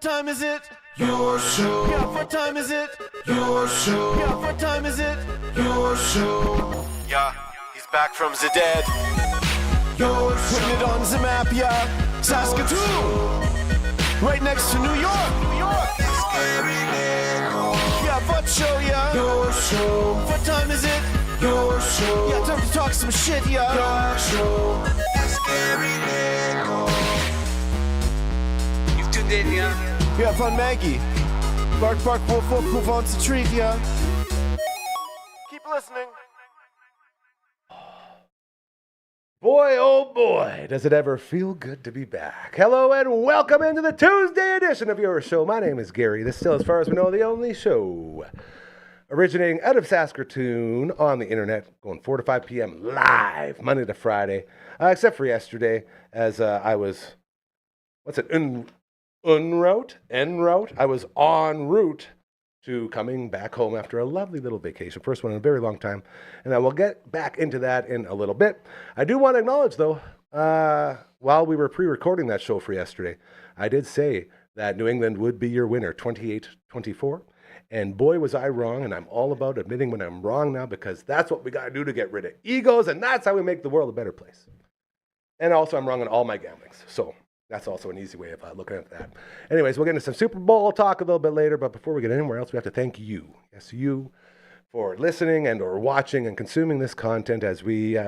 What time is it? Your show. Yeah, what time is it? Your show. Yeah, what time is it? Your show. Yeah, he's back from the dead. Your show. Putting it on the map, yeah. Saskatoon. Right next to New York. New York. Yeah, what show, yeah. Your show. What time is it? Your show. Yeah, time to talk some shit, yeah. Your show. You've tuned in, yeah? Yeah, fun Maggie. Bark, bark, wolf, wolf, move on to treat, yeah. Keep listening. Boy, oh boy, does it ever feel good to be back. Hello and welcome into the Tuesday edition of your show. My name is Gary. This is still, as far as we know, the only show originating out of Saskatoon on the internet, going 4 to 5 p.m. live, Monday to Friday, except for yesterday, as I was, en route? I was en route to coming back home after a lovely little vacation. First one in a very long time. And I will get back into that in a little bit. I do want to acknowledge, though, while we were pre-recording that show for yesterday, I did say that New England would be your winner, 28-24. And boy, was I wrong. And I'm all about admitting when I'm wrong now, because that's what we got to do to get rid of egos. And that's how we make the world a better place. And also, I'm wrong on all my gamblings. So that's also an easy way of looking at that. Anyways, we'll get into some Super Bowl talk a little bit later, but before we get anywhere else, we have to thank you. Yes, you, for listening and or watching and consuming this content as we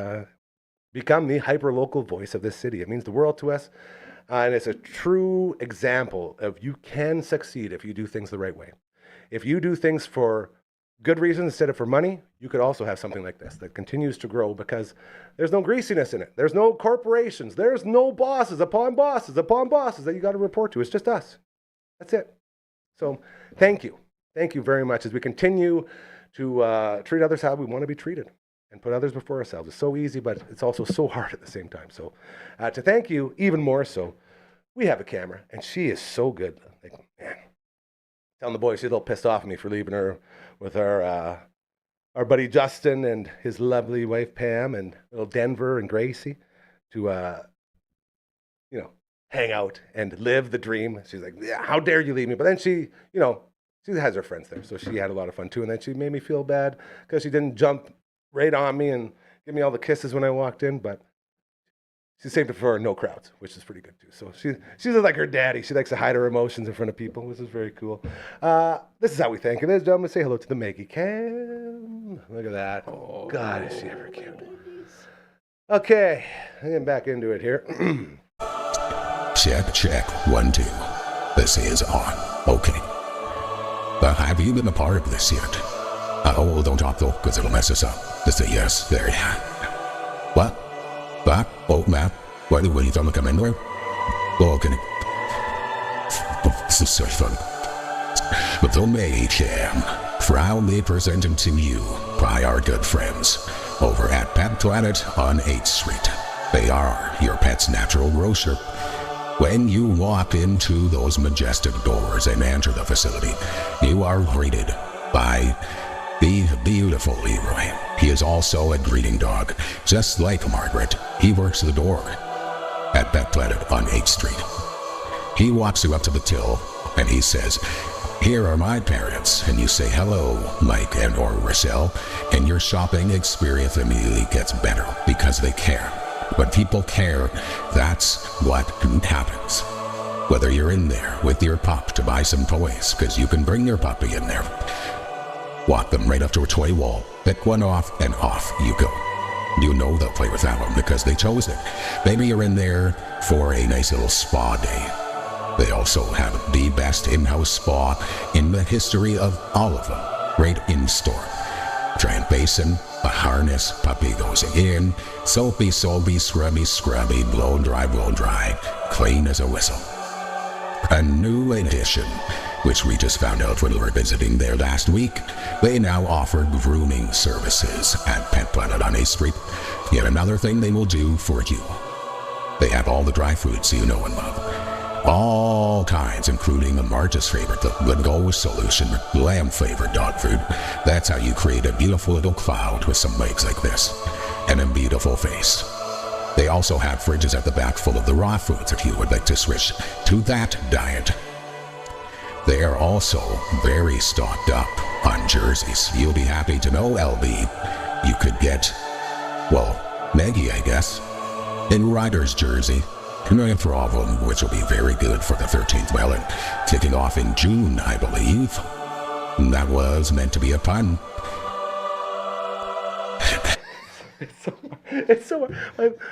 become the hyper-local voice of this city. It means the world to us, and it's a true example of you can succeed if you do things the right way. If you do things for good reasons instead of for money, you could also have something like this that continues to grow because there's no greasiness in it. There's no corporations. There's no bosses upon bosses that you got to report to. It's just us. That's it. So thank you. Thank you very much as we continue to treat others how we want to be treated and put others before ourselves. It's so easy, but it's also so hard at the same time. So to thank you even more so, we have a camera, and she is so good. Like, man, telling the boys she's a little pissed off at me for leaving her with our buddy Justin and his lovely wife Pam and little Denver and Gracie to hang out and live the dream. She's like, yeah, how dare you leave me? But then she has her friends there, so she had a lot of fun too. And then she made me feel bad because she didn't jump right on me and give me all the kisses when I walked in, but she saved it for no crowds, which is pretty good too. So she's like her daddy. She likes to hide her emotions in front of people, which is very cool. This is how we thank you. Ladies and gentlemen, say hello to the Maggie Cam. Look at that. Oh, God, is she ever cute. Okay, getting back into it here. Check. 1, 2. This is on. Okay. Have you been a part of this yet? Oh, don't talk though, because it'll mess us up. Just say yes. There, yeah. What? Back? Oh, Matt. Why do you tell me to come in there? Oh, okay. This is so fun. But the May Cam, proudly presented to you by our good friends over at Pet Planet on 8th Street. They are your pet's natural grocer. When you walk into those majestic doors and enter the facility, you are greeted by the beautiful Leroy. He is also a greeting dog, just like Margaret. He works the door at Pet Planet on 8th Street. He walks you up to the till and he says, "Here are my parents," and you say, "Hello, Mike and or Rochelle," and your shopping experience immediately gets better because they care. When people care, that's what happens. Whether you're in there with your pup to buy some toys, because you can bring your puppy in there, walk them right up to a toy wall, pick one off, and off you go. You know they'll play with that one because they chose it. Maybe you're in there for a nice little spa day. They also have the best in-house spa in the history of all of them, right in store. Giant basin, a harness, puppy goes in, soapy, scrubby, blow dry, clean as a whistle. A new addition, which we just found out when we were visiting there last week. They now offer grooming services at Pet Planet on 8th Street. Yet another thing they will do for you. They have all the dry foods you know and love. All kinds, including the Marge's favorite, the Go Solution, lamb flavored dog food. That's how you create a beautiful little cloud with some legs like this and a beautiful face. They also have fridges at the back full of the raw foods if you would like to switch to that diet. They are also very stocked up on jerseys. You'll be happy to know, LB, you could get, well, Maggie, I guess, in Ryder's jersey. No problem, which will be very good for the 13th melon, kicking off in June, I believe. That was meant to be a pun. It's so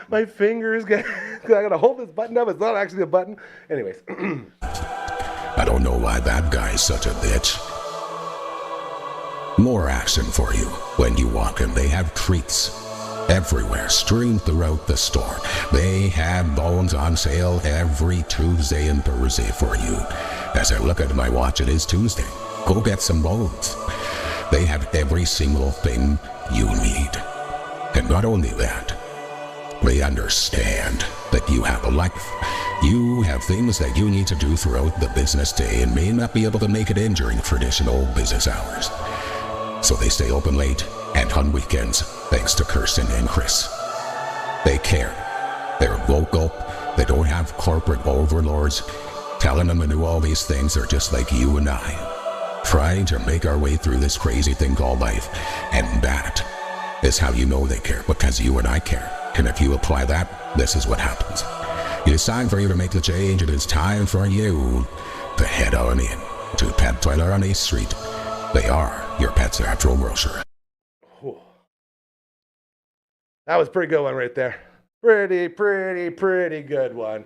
my fingers get. I gotta hold this button up. It's not actually a button. Anyways, I don't know why that guy's such a bitch. More action for you when you walk in. They have treats everywhere, streamed throughout the store. They have bones on sale every Tuesday and Thursday for you. As I look at my watch, it is Tuesday. Go get some bones. They have every single thing you need. And not only that, they understand that you have a life. You have things that you need to do throughout the business day and may not be able to make it in during traditional business hours. So they stay open late and on weekends, thanks to Kirsten and Chris. They care. They're vocal. They don't have corporate overlords telling them to do all these things. They're just like you and I, trying to make our way through this crazy thing called life. And that is how you know they care, because you and I care. And if you apply that, this is what happens. It is time for you to make the change. It is time for you to head on in to Pet Toiler on East Street. They are your pet's natural grocer. that was a pretty good one right there. Pretty good one.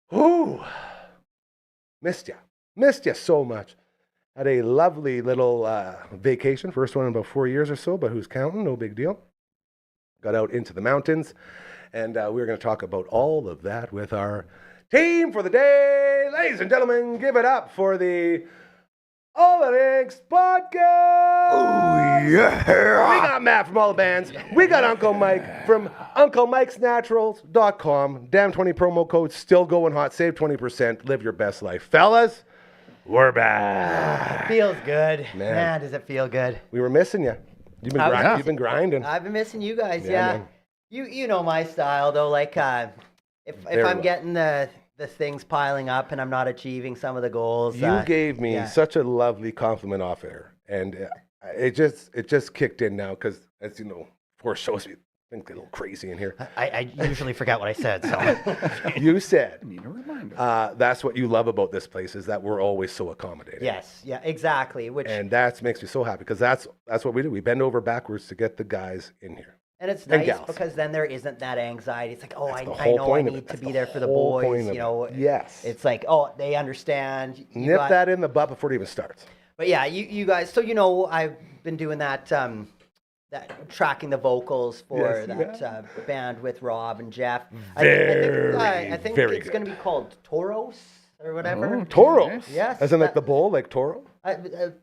Whew. Missed you so much. Had a lovely little vacation. First one in about 4 years or so, but who's counting? No big deal. Got out into the mountains, and we're going to talk about all of that with our team for the day. Ladies and gentlemen, give it up for the All the Links Podcast. Oh, yeah. We got Matt from all the bands. We got Uncle Mike from UncleMike'sNaturals.com. Damn 20 promo code still going hot. Save 20%. Live your best life. Fellas, we're back. Feels good. Man. Does it feel good? We were missing you. You've been grinding. I've been missing you guys, Yeah, yeah. man. You know my style, though. Like, if Very I'm well. getting the things piling up and I'm not achieving some of the goals. You gave me yeah. such a lovely compliment off air, and it just kicked in now because, as you know, 4 shows we think a little crazy in here. I usually forget what I said, so. You said Need a reminder. that's what you love about this place is that we're always so accommodating. Yes, yeah, exactly. And that makes me so happy because that's what we do. We bend over backwards to get the guys in here. And it's And nice gals. because then there isn't that anxiety. It's like, oh, That's the I whole know I point of it. need to That's be the there for the whole point boys, of you know. it. Yes. It's like, oh, they understand. You Nip got- that in the butt before it even starts. But yeah, you guys. So I've been doing that that tracking the vocals for Yes, you that band with Rob and Jeff. I think very it's good. going to be called Toros or whatever. Oh, Toros. Yes, As in like that- the bull, like Toro?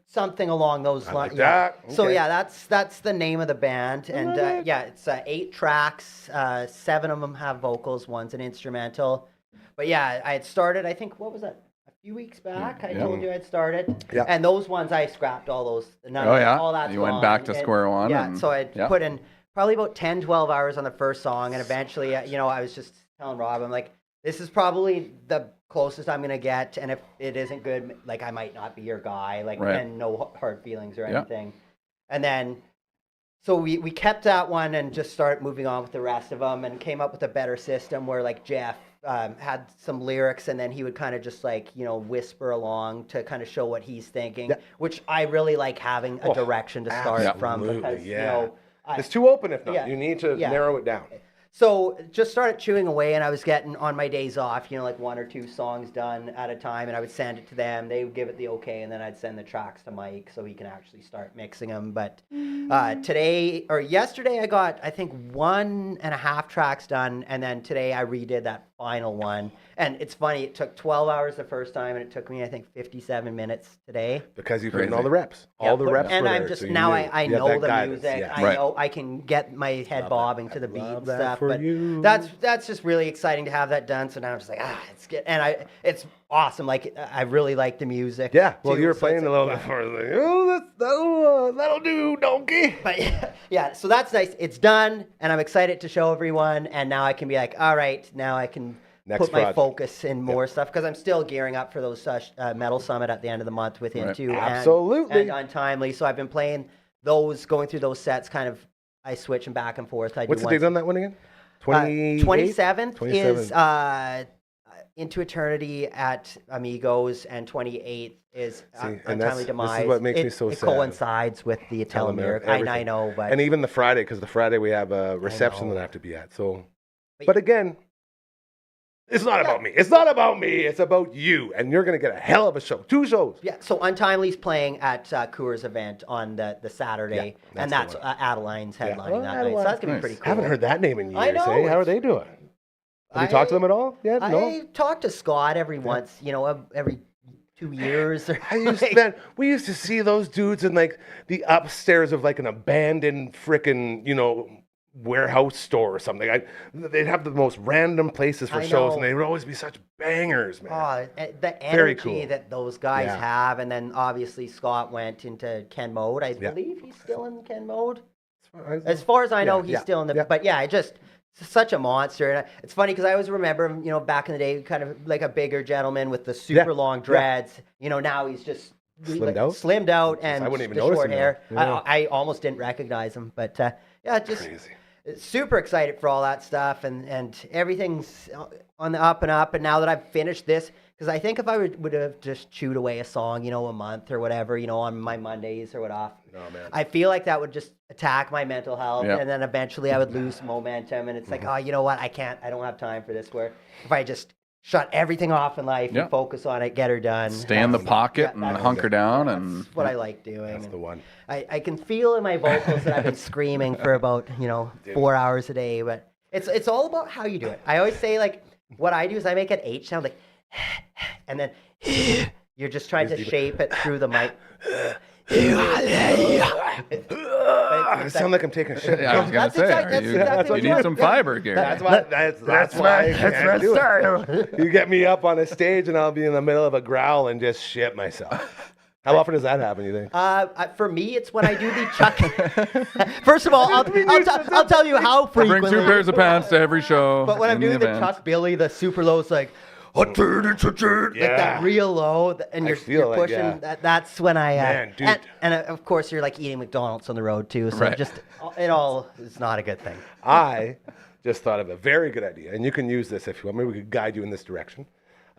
Something along those I lines. like that. So Okay. yeah, that's the name of the band, and it's 8 tracks. 7 of them have vocals. 1's an instrumental. But yeah, I had started. I think what was that? A few weeks back, I told you I'd started. Yeah. And those ones I scrapped all those. None Oh, of, yeah? all that's You went gone. back to And- square one Yeah. and- So I yeah. put in probably about 10, 12 hours on the first song, and eventually, I was just telling Rob, I'm like, this is probably the closest I'm gonna get, and if it isn't good, like I might not be your guy, like, Right. and no hard feelings or Yeah. anything. And then, so we kept that one and just started moving on with the rest of them, and came up with a better system where like Jeff had some lyrics, and then he would kind of just like whisper along to kind of show what he's thinking, Yeah. which I really like having a direction to start from absolutely, because yeah. I- It's too open if not. Yeah. You need to Yeah. narrow it down. So just started chewing away, and I was getting on my days off, like 1 or 2 songs done at a time, and I would send it to them. They would give it the okay, and then I'd send the tracks to Mike so he can actually start mixing them. But yesterday, I got, I think, 1.5 tracks done, and then today I redid that final one. And it's funny, it took 12 hours the first time, and it took me, I think, 57 minutes today. Because you've written Crazy. all the reps. All the reps And were I'm there, just, so you now knew. I You have know that the guidance, music. yeah. I Right. know I can get my head bobbing to the beat love and that stuff. for But you. that's just really exciting to have that done. So now I'm just like, it's good. And it's awesome. Like, I really like the music. Yeah, well, too. you were So playing it's a little bit before. I was like, oh, that'll do, donkey. But yeah, so that's nice. It's done, and I'm excited to show everyone. And now I can be like, all right, now I can put my project. focus in more stuff because I'm still gearing up for those Metal Summit at the end of the month with him too. Absolutely. And Untimely. So I've been playing those, going through those sets. Kind of, I switch them back and forth. What's the date on that one again? 27th is Into Eternity at Amigos, and 28th is Untimely Demise. This is what makes me so it sad. coincides with the Telomere. I know, but and even the Friday, because the Friday we have a reception that I have to be at. So, but again, it's not about me. It's not about me. It's about you, and you're gonna get a hell of a show. 2 shows. Yeah. So Untimely's playing at Coors event on the Saturday, and that's Adeline's headlining that night. So that's gonna be pretty cool. I haven't heard that name in years. I know, How are they doing? Have you talked to them at all yet? No. I talk to Scott every once, every 2 years. We used to see those dudes in like the upstairs of like an abandoned frickin', warehouse store or something. They'd have the most random places for shows, and they would always be such bangers, man. Oh, the energy that those guys have, and then obviously Scott went into Ken Mode. I believe he's still in Ken Mode. As far as I know, he's still in the. But such a monster. And it's funny because I always remember him, back in the day, kind of like a bigger gentleman with the super long dreads. Now he's just slimmed out and I wouldn't even the notice short him hair. now. I almost didn't recognize him, but just Crazy. super excited for all that stuff, and everything's on the up and up. And now that I've finished this, because I think if I would have just chewed away a song, a month or whatever, on my Mondays or whatever, I feel like that would just attack my mental health, and then eventually I would lose momentum. And it's like, oh, you know what? I don't have time for this. Where if I just shut everything off in life and focus on it, get her done. Stay in the pocket and hunker down. That's what I like doing. That's the one. I can feel in my vocals that I've been screaming for about 4 hours a day, but it's all about how you do it. I always say, like, what I do is I make an H sound, like, and then you're just trying to shape it through the mic. I sound like I'm taking a shit. I was going to say, you need some fiber, Gary. That's why I do it. You get me up on a stage and I'll be in the middle of a growl and just shit myself. How often does that happen, you think? For me, it's when I do the chuck. First of all, I'll tell you how frequently. I bring 2 pairs of pants to every show. But when I'm doing the Chuck Billy, the super low, it's like, like that real low, and you're pushing. That's when I. Man, dude. And of course, you're like eating McDonald's on the road too. So it all is not a good thing. I just thought of a very good idea, and you can use this if you want. Maybe we could guide you in this direction.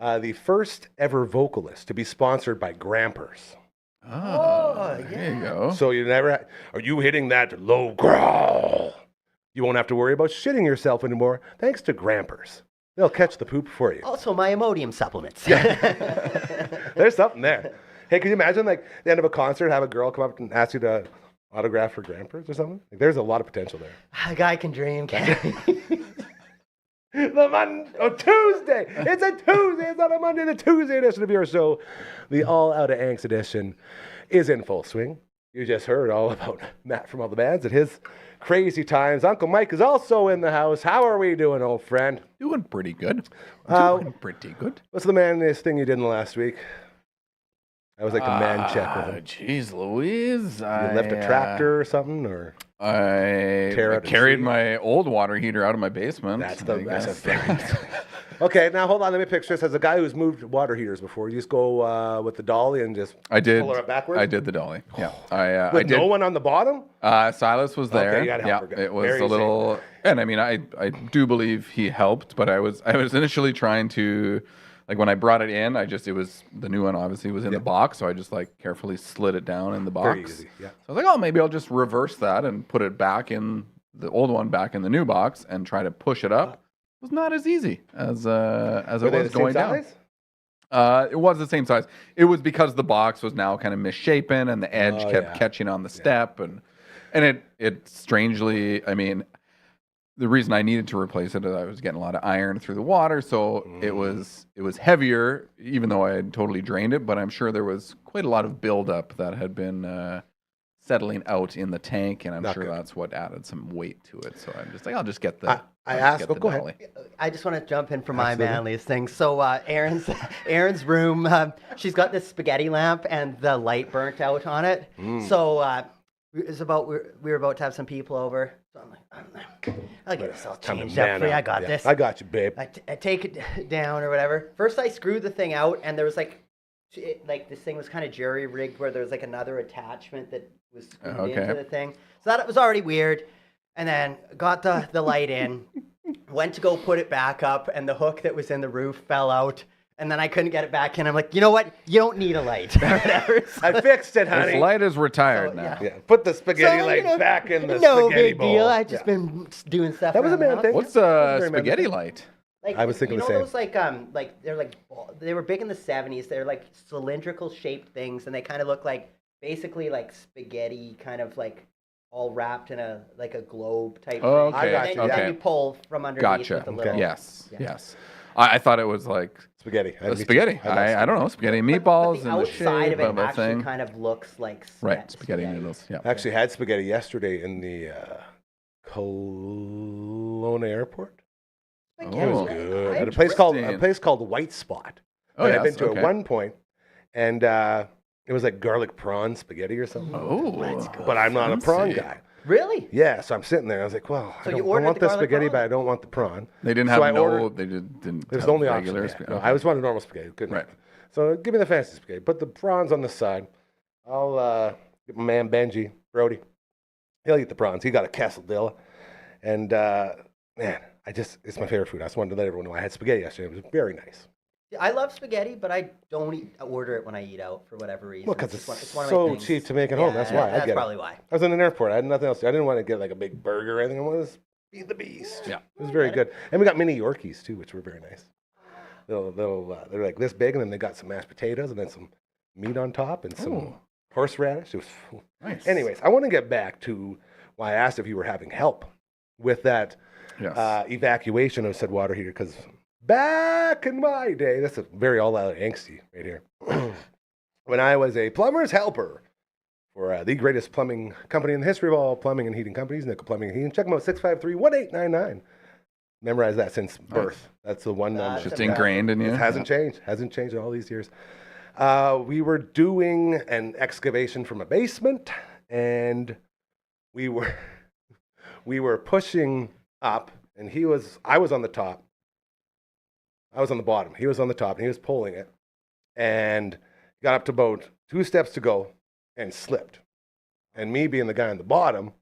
The first ever vocalist to be sponsored by Grampers. There you go. So are you hitting that low growl? You won't have to worry about shitting yourself anymore, thanks to Grampers. They'll catch the poop for you. Also, my Imodium supplements. There's something there. Hey, can you imagine, like, the end of a concert, have a girl come up and ask you to autograph for Grampers or something? Like, there's a lot of potential there. A guy can dream, can't he? Tuesday. It's a Tuesday. It's not a Monday. The Tuesday edition of your show, the All Out of Angst edition, is in full swing. You just heard all about Matt from all the bands and his crazy times. Uncle Mike is also in the house. How are we doing, old friend? Doing pretty good. What's the manliest thing you did in the last week? I was like the man check with him. Jeez Louise. You left a tractor or something, or I carried my old water heater out of my basement. That's a very Okay, now hold on. Let me picture this as a guy who's moved water heaters before. You just go with the dolly and just pull her backwards? I did the dolly, yeah. With no one on the bottom? Silas was there. Okay, you gotta help her. It was very a little... Safe. And I mean, I do believe he helped, but I was initially trying to... Like when I brought it in, it was the new one obviously was in the box, so I just like carefully slid it down in the box. Very easy, yeah. So I was like, oh, maybe I'll just reverse that and put it back in the old one back in the new box and try to push it up. It was not as easy as it was going down. It was the same size. It was because the box was now kind of misshapen and the edge kept catching on the step and it strangely, I mean, the reason I needed to replace it is I was getting a lot of iron through the water, so it was heavier, even though I had totally drained it. But I'm sure there was quite a lot of buildup that had been settling out in the tank, and I'm sure that's what added some weight to it. So I'm just like, I'll just get the. Go ahead. I just want to jump in for my manliest thing. So Erin's room, she's got this spaghetti lamp, and the light burnt out on it. So. We were about to have some people over. So I'm like, I'll get this all Time to changed up man for you. I up. got Yeah, this. I got you, babe. I take it down or whatever. First, I screwed the thing out, and there was like this thing was kind of jury rigged where there was like another attachment that was screwed into the thing. So that was already weird. And then got the light in, went to go put it back up, and the hook that was in the roof fell out. And then I couldn't get it back in. I'm like, you know what? You don't need a light or whatever. So, I fixed it, honey. This light is retired So, now. Yeah, put the spaghetti So, light back in the no spaghetti big bowl. deal. I've just Yeah. been doing stuff. That was a around the man house. thing. What's That's a very spaghetti memorable. light? Like, I was thinking you the know same. those they were big in the 70s. They're like cylindrical shaped things, and they kind of look like basically like spaghetti, kind of like all wrapped in a globe type Oh, thing. okay, And then, okay. then you pull from underneath Gotcha. with the little. Yes, Yeah. yes. I thought it was like Spaghetti. spaghetti. I don't know, spaghetti meatballs But and the the outside shape of it of a actually thing. kind of looks like Right, spaghetti noodles. Yeah. I actually had spaghetti yesterday in the Kelowna airport. It was Oh, good. At a place called White Spot. Oh, And yes, I've been to okay. at one point, and it was like garlic prawn spaghetti or something. Oh, But I'm not a prawn fancy. guy. Really? Yeah, so I'm sitting there. I was like, well, So I you don't I ordered want the the garlic spaghetti, prawn? but I don't want the prawn. They didn't So have I ordered- they didn't It was have the only option. regular Yeah. spaghetti. No, Okay. I just wanted normal spaghetti. Good Right. enough. So give me the fancy spaghetti. Put the prawns on the side. I'll get my man Benji, Brody. He'll eat the prawns. He got a quesadilla. And man, it's my favorite food. I just wanted to let everyone know I had spaghetti yesterday. It was very nice. I love spaghetti, but I don't order it when I eat out for whatever reason. Well, because just it's one of my so things. cheap to make at home. That's why. I That's get probably it. why. I was in an airport. I had nothing else. I didn't want to get like a big burger or anything. I wanted to be the beast. Yeah. It was very good. And we got mini Yorkies too, which were very nice. They're like this big, and then they got some mashed potatoes and then some meat on top and some Ooh. horseradish. It was Nice. Anyways, I want to get back to why I asked if you were having help with that Yes. evacuation of said water heater, because back in my day, that's a very all-out angsty right here. When I was a plumber's helper for the greatest plumbing company in the history of all plumbing and heating companies, Nickel Plumbing and Heating. Check them out, 653-1899. Memorize that since birth. That's the one number. Just ingrained in you. It hasn't changed. Hasn't changed in all these years. We were doing an excavation from a basement, and we were pushing up, and I was on the top. I was on the bottom. He was on the top, and he was pulling it, and got up to about 2 steps to go, and slipped. And me being the guy on the bottom,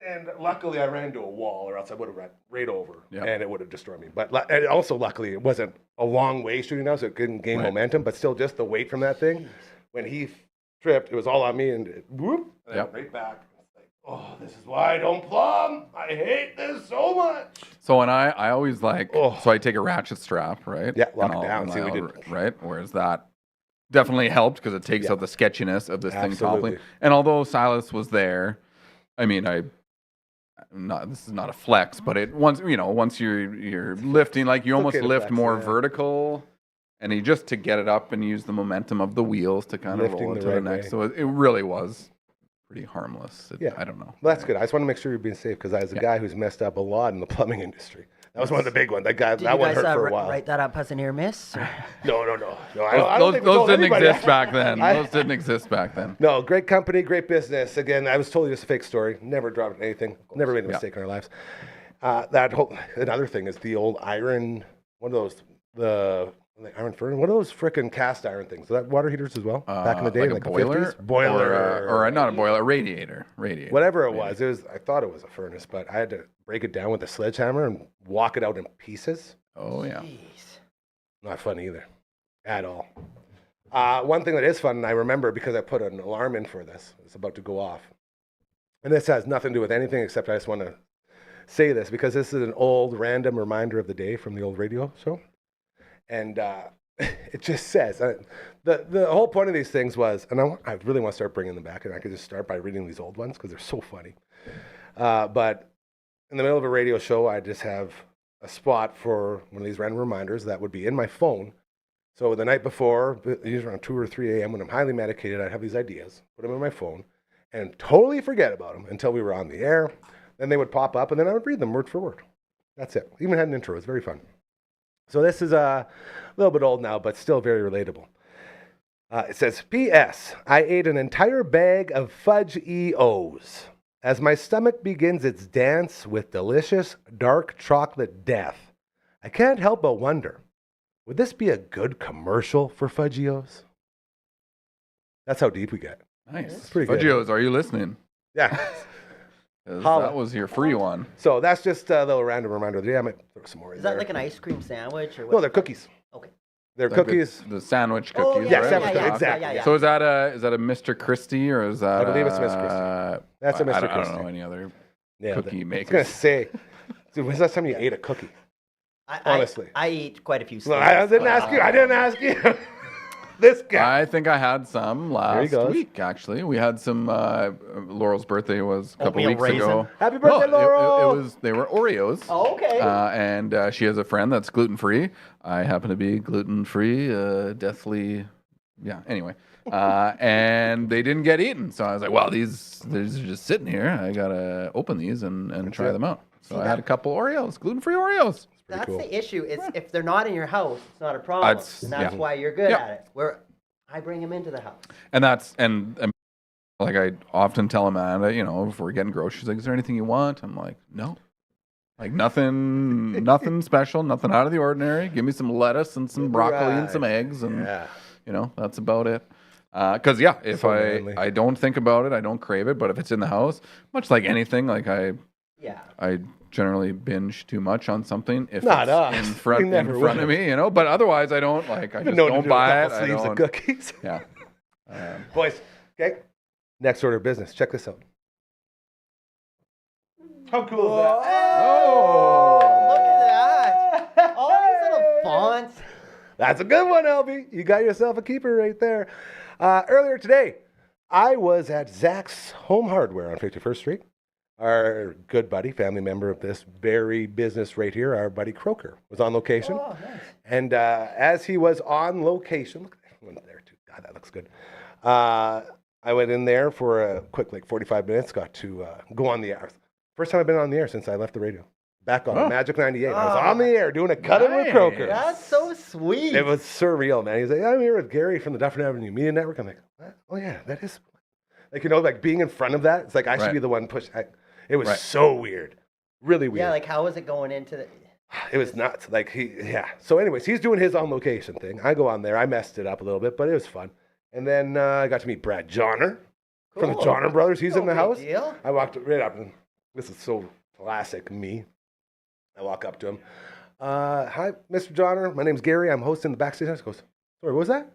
and luckily I ran into a wall, or else I would have run right over, Yeah. and it would have destroyed me. But and also, luckily, it wasn't a long way shooting down, so it couldn't gain momentum. But still, just the weight from that thing, when he tripped, it was all on me, and it, whoop, and Yep. right back. It's like, oh, this is why I don't plumb. I hate this so much. So when I always like, Oh. so I take a ratchet strap, right? Yeah, lock And it I'll- down. and See, we I'll- did- right. Whereas that definitely helped because it takes Yeah. out the sketchiness of this thing Absolutely. toppling. And although Silas was there, I mean, this is not a flex, but once you're lifting, like you almost okay to lift flex, more yeah. vertical, and you just to get it up and use the momentum of the wheels to kind of Lifting roll the it to the right next. way. So it really was pretty harmless. Yeah. I don't know. Well, that's good. I just want to make sure you're being safe, because I was a guy who's messed up a lot in the plumbing industry. That was one of the big ones. That Did one you guys hurt for a while. write that up as an near miss? or- No. I don't think we Those told didn't anybody. exist back then. I- Those didn't exist back then. No, great company, great business. Again, I was totally just a fake story. Never dropped anything. Never made a mistake in our lives. Another thing is the old iron, one of those, the iron furnace, one of those frickin' cast iron things. So that water heaters as well, back in the day, like like a the boiler, 50s? Boiler. or not a boiler, a radiator. Whatever it was, I thought it was a furnace, but I had to break it down with a sledgehammer and walk it out in pieces. Oh yeah. Jeez. Not fun either, at all. One thing that is fun, and I remember because I put an alarm in for this, it's about to go off. And this has nothing to do with anything, except I just want to say this because this is an old random reminder of the day from the old radio show. And it just says, the whole point of these things was, and I really want to start bringing them back, and I could just start by reading these old ones because they're so funny. But in the middle of a radio show, I just have a spot for one of these random reminders that would be in my phone. So the night before, usually around 2 or 3 a.m. when I'm highly medicated, I'd have these ideas, put them in my phone, and totally forget about them until we were on the air. Then they would pop up, and then I would read them word for word. That's it. Even had an intro. It was very fun. So this is a little bit old now, but still very relatable. It says, P.S. I ate an entire bag of fudge EOs as my stomach begins its dance with delicious dark chocolate death. I can't help but wonder, would this be a good commercial for fudge EOs? That's how deep we get. Nice. That's pretty good. Fudgios, are you listening? Yeah. 'Cause Holla. that was your free one. So that's just a little random reminder. Yeah, I might throw some more in Is there. that like an ice cream sandwich or what? No, they're cookies. Okay. They're Like cookies. The sandwich Oh, cookies, yeah, right? sandwich With cookies, the- exactly. Yeah. So is that a Mr. Christie or is that? I believe it's Mr. Christie. That's a Mr. I don't Christie. know any other Yeah, cookie I was makers. going to say, dude, when's the last time you ate a cookie? Honestly. I eat quite a few No, I didn't ask you. I didn't ask you. This guy. I think I had some last goes. week, actually. We had some, Laurel's birthday was a couple Oatmeal weeks raisin? ago. Happy birthday, No, Laurel. they were Oreos. Oh, okay. And she has a friend that's gluten-free. I happen to be gluten-free, deathly, yeah, anyway. And they didn't get eaten. So I was like, well, these are just sitting here. I got to open these and try them out. So I had a couple Oreos, gluten-free Oreos. That's cool. the issue. Is if they're not in your house, it's not a problem. That's- And that's yeah. why you're good Yeah. at it. Where I bring them into the house. And that's, and like I often tell Amanda, if we're getting groceries, like, is there anything you want? I'm like, no. Like nothing special, nothing out of the ordinary. Give me some lettuce and some broccoli and some eggs, and that's about it. Because if So manly. I don't think about it, I don't crave it. But if it's in the house, much like anything, like I generally binge too much on something if Not it's us. in We front never of would. me, But otherwise, I don't like. I just known to don't do a buy it. couple I sleeves of don't. cookies. Yeah. Boys, okay. Next order of business. Check this out. How cool is that? Oh. Look at that. All these little fonts. That's a good one, LB. You got yourself a keeper right there. Earlier today, I was at Zach's Home Hardware on 51st Street. Our good buddy, family member of this very business right here, our buddy Croker, was on location. Oh, nice. And as he was on location, look at everyone there too. God, that looks good. I went in there for a quick, 45 minutes, got to go on the air. First time I've been on the air since I left the radio. Back on Magic 98. I was on the air doing a cut-in with Nice. Croker. That's so sweet. It was surreal, man. He's like, I'm here with Gary from the Dufferin Ave Media Network. I'm like, what? Oh, yeah, that is. Like being in front of that, it's like I should Right. be the one pushing. It was Right. so weird. Really weird. Yeah, like how was it going into the? It was nuts. So anyways, he's doing his on location thing. I go on there. I messed it up a little bit, but it was fun. And then I got to meet Brad Johnner from the Cool. Johnner Brothers. He's No in the big house. deal. I walked right up, and this is so classic me. I walk up to him. Hi, Mr. Johnner. My name's Gary. I'm hosting the Backstage Lounge. He goes, sorry, what was that?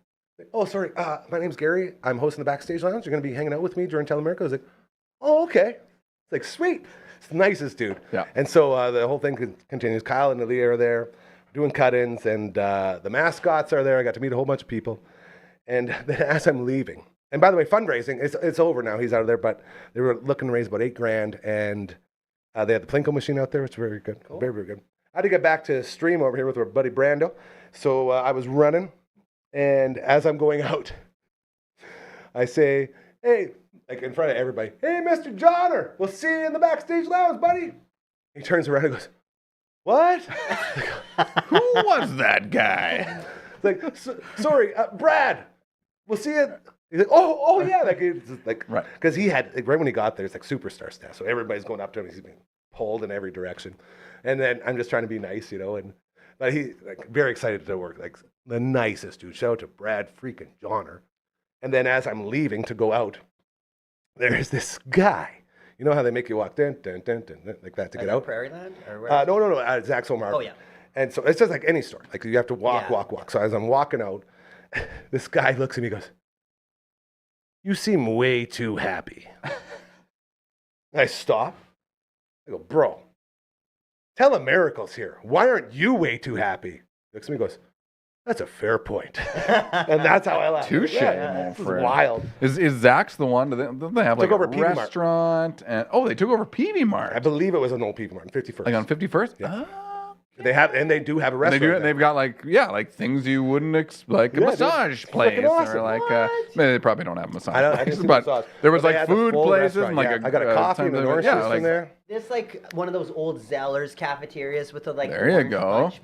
Oh, sorry. My name's Gary. I'm hosting the Backstage Lounge. You're going to be hanging out with me during Telemerica. I was like, oh, okay. It's like, sweet. It's the nicest dude. Yeah. And so the whole thing continues. Kyle and Aaliyah are there doing cut-ins, and the mascots are there. I got to meet a whole bunch of people. And then as I'm leaving, and by the way, fundraising, it's over now. He's out of there, but they were looking to raise about $8,000, and they had the Plinko machine out there. It's very good. Cool. Very, very good. I had to get back to stream over here with our buddy Brando. So I was running, and as I'm going out, I say, hey, like in front of everybody, hey, Mr. Johnner, we'll see you in the Backstage Lounge, buddy. He turns around and goes, what? Who was that guy? It's like, sorry, Brad, we'll see you. He's like, oh, yeah. Right. Because he had, right when he got there, it's like superstar staff. So everybody's going up to him. He's being pulled in every direction. And then I'm just trying to be nice, but he very excited to work. Like the nicest dude. Shout out to Brad freaking Johnner. And then as I'm leaving to go out, there's this guy. You know how they make you walk dun, dun, dun, dun, dun, like that to get out? Prairie Land? Or where? No. Zach's Home Hardware. Oh, yeah. And so it's just like any store. Like you have to walk. Yeah. So as I'm walking out, this guy looks at me and goes, you seem way too happy. I stop. I go, bro, Telemerical's here. Why aren't you way too happy? He looks at me and goes, that's a fair point. And that's how I laughed. Touche, This is friend. wild. Is Zach's the one? Don't they have like Took over a PV Mart. restaurant? And they took over PV I Mart. believe it was an old Peavy Mart, 51st. Like on 51st? Yeah. They do have a restaurant. They've got like things you wouldn't expect, like a massage place, awesome. or like they probably don't have massage I didn't places, see but massage. there was But they like had the food full places restaurant, and like I got a coffee and an orange juice in there. There's like one of those old Zellers cafeterias with the like. There you orange go. punch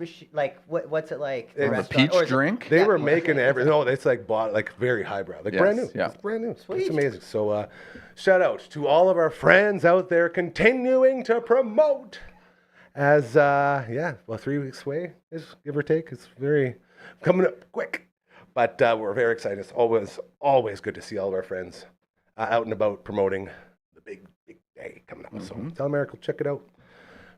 what's it like? It's the peach drink. They were making everything. No, it's like bought like very highbrow, like brand new. Yeah. It's brand new. It's amazing. So shout out to all of our friends out there continuing to promote. As 3 weeks away is give or take. It's very coming up quick, but we're very excited. It's always good to see all of our friends out and about promoting the big day coming up. So Telemerical, check it out.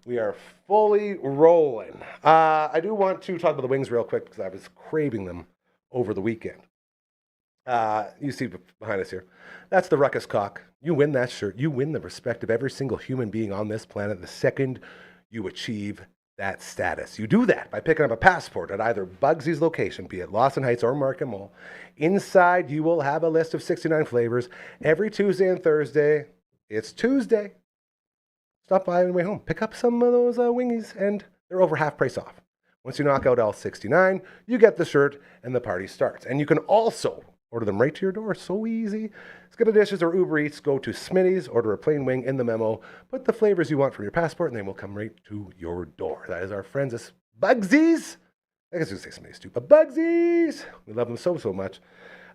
We are fully rolling. I do want to talk about the wings real quick because I was craving them over the weekend. You see behind us here. That's the Ruckus Cock. You win that shirt. You win the respect of every single human being on this planet the second you achieve that status. You do that by picking up a passport at either Bugsy's location, be it Lawson Heights or Markham Mall. Inside, you will have a list of 69 flavors. Every Tuesday and Thursday, it's Tuesday. Stop by on the way home. Pick up some of those wingies, and they're over half price off. Once you knock out all 69, you get the shirt, and the party starts. And you can also order them right to your door. So easy. Skip the dishes or Uber Eats. Go to Smitty's, order a plain wing in the memo. Put the flavors you want from your passport, and they will come right to your door. That is our friends at Bugsy's. I guess you could say Smitty's too, but Bugsy's. We love them so much.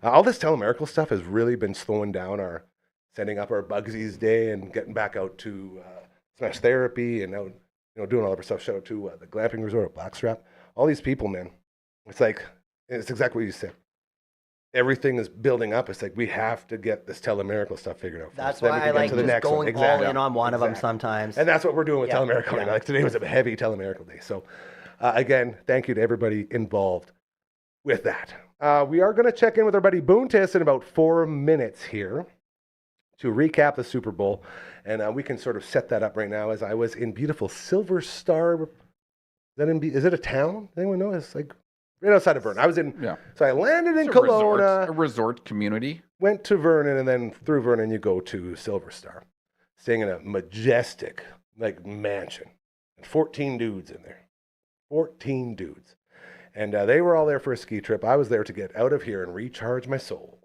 All this Telemerical stuff has really been slowing down our setting up our Bugsy's day and getting back out to Smash Therapy and out, doing all of our stuff. Shout out to the glamping resort at Blackstrap. All these people, man. It's exactly what you said. Everything is building up. It's like we have to get this Telemerical stuff figured out. That's why I like just going all in on one of them sometimes. And that's what we're doing with Telemerical. Like today was a heavy Telemerical day. So again, thank you to everybody involved with that. We are going to check in with our buddy Boontis in about 4 minutes here to recap the Super Bowl. And we can sort of set that up right now as I was in beautiful Silver Star. Is it a town? Does anyone know? It's like right outside of Vernon. I was in, so I landed in Kelowna. A resort community. Went to Vernon, and then through Vernon, you go to Silver Star. Staying in a majestic, mansion. And 14 dudes in there. 14 dudes. And they were all there for a ski trip. I was there to get out of here and recharge my soul.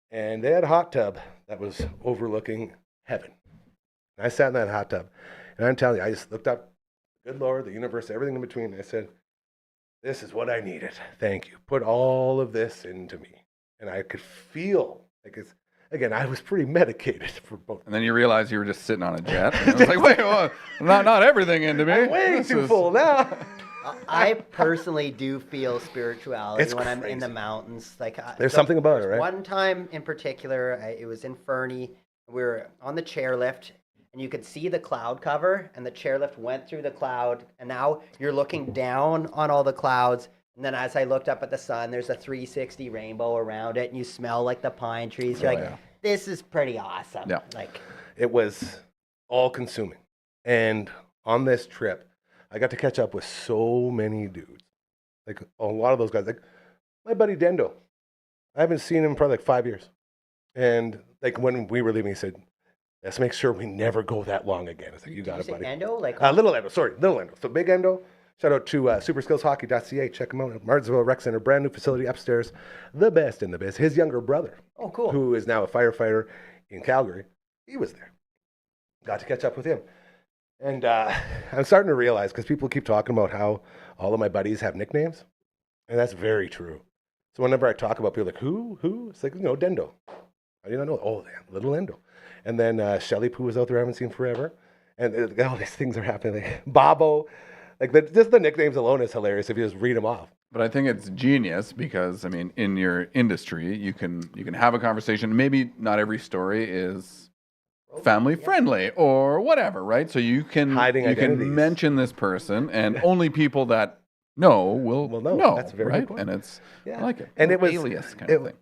And they had a hot tub that was overlooking heaven. And I sat in that hot tub. And I'm telling you, I just looked up, good Lord, the universe, everything in between. And I said, this is what I needed. Thank you. Put all of this into me. And I could feel again, I was pretty medicated for both. And then you realize you were just sitting on a jet. And I was like, wait, well, not everything into me. I'm way too full now. I personally do feel spirituality It's when I'm crazy. in the mountains. There's something about it, right? One time in particular, it was in Fernie. We were on the chairlift, and you could see the cloud cover, and the chairlift went through the cloud, and now you're looking down on all the clouds. And then as I looked up at the sun, there's a 360 rainbow around it, and you smell like the pine trees. You're this is pretty awesome. Yeah. It was all consuming. And on this trip, I got to catch up with so many dudes. Like a lot of those guys, like my buddy Dendo. I haven't seen him for 5 years. And when we were leaving, he said, let's make sure we never go that long again. I said, you got it, buddy. Endo? Little Endo, sorry, Little Endo. So Big Endo. Shout out to superskillshockey.ca. Check him out at Martinsville Rec Center, brand new facility upstairs. The best in the biz. His younger brother, cool, who is now a firefighter in Calgary, he was there. Got to catch up with him. And I'm starting to realize, because people keep talking about how all of my buddies have nicknames, and that's very true. So whenever I talk about people, who? It's like, Dendo. I did not know. Oh, Little Endo. And then Shelly Poo was out there I haven't seen forever. And all these things are happening. Babo. Just the nicknames alone is hilarious if you just read them off. But I think it's genius because, in your industry, you can have a conversation. Maybe not every story is family friendly or whatever, right? So you can mention this person, and only people that know will know. That's very right, and it's I like it. And it was alias kind of thing.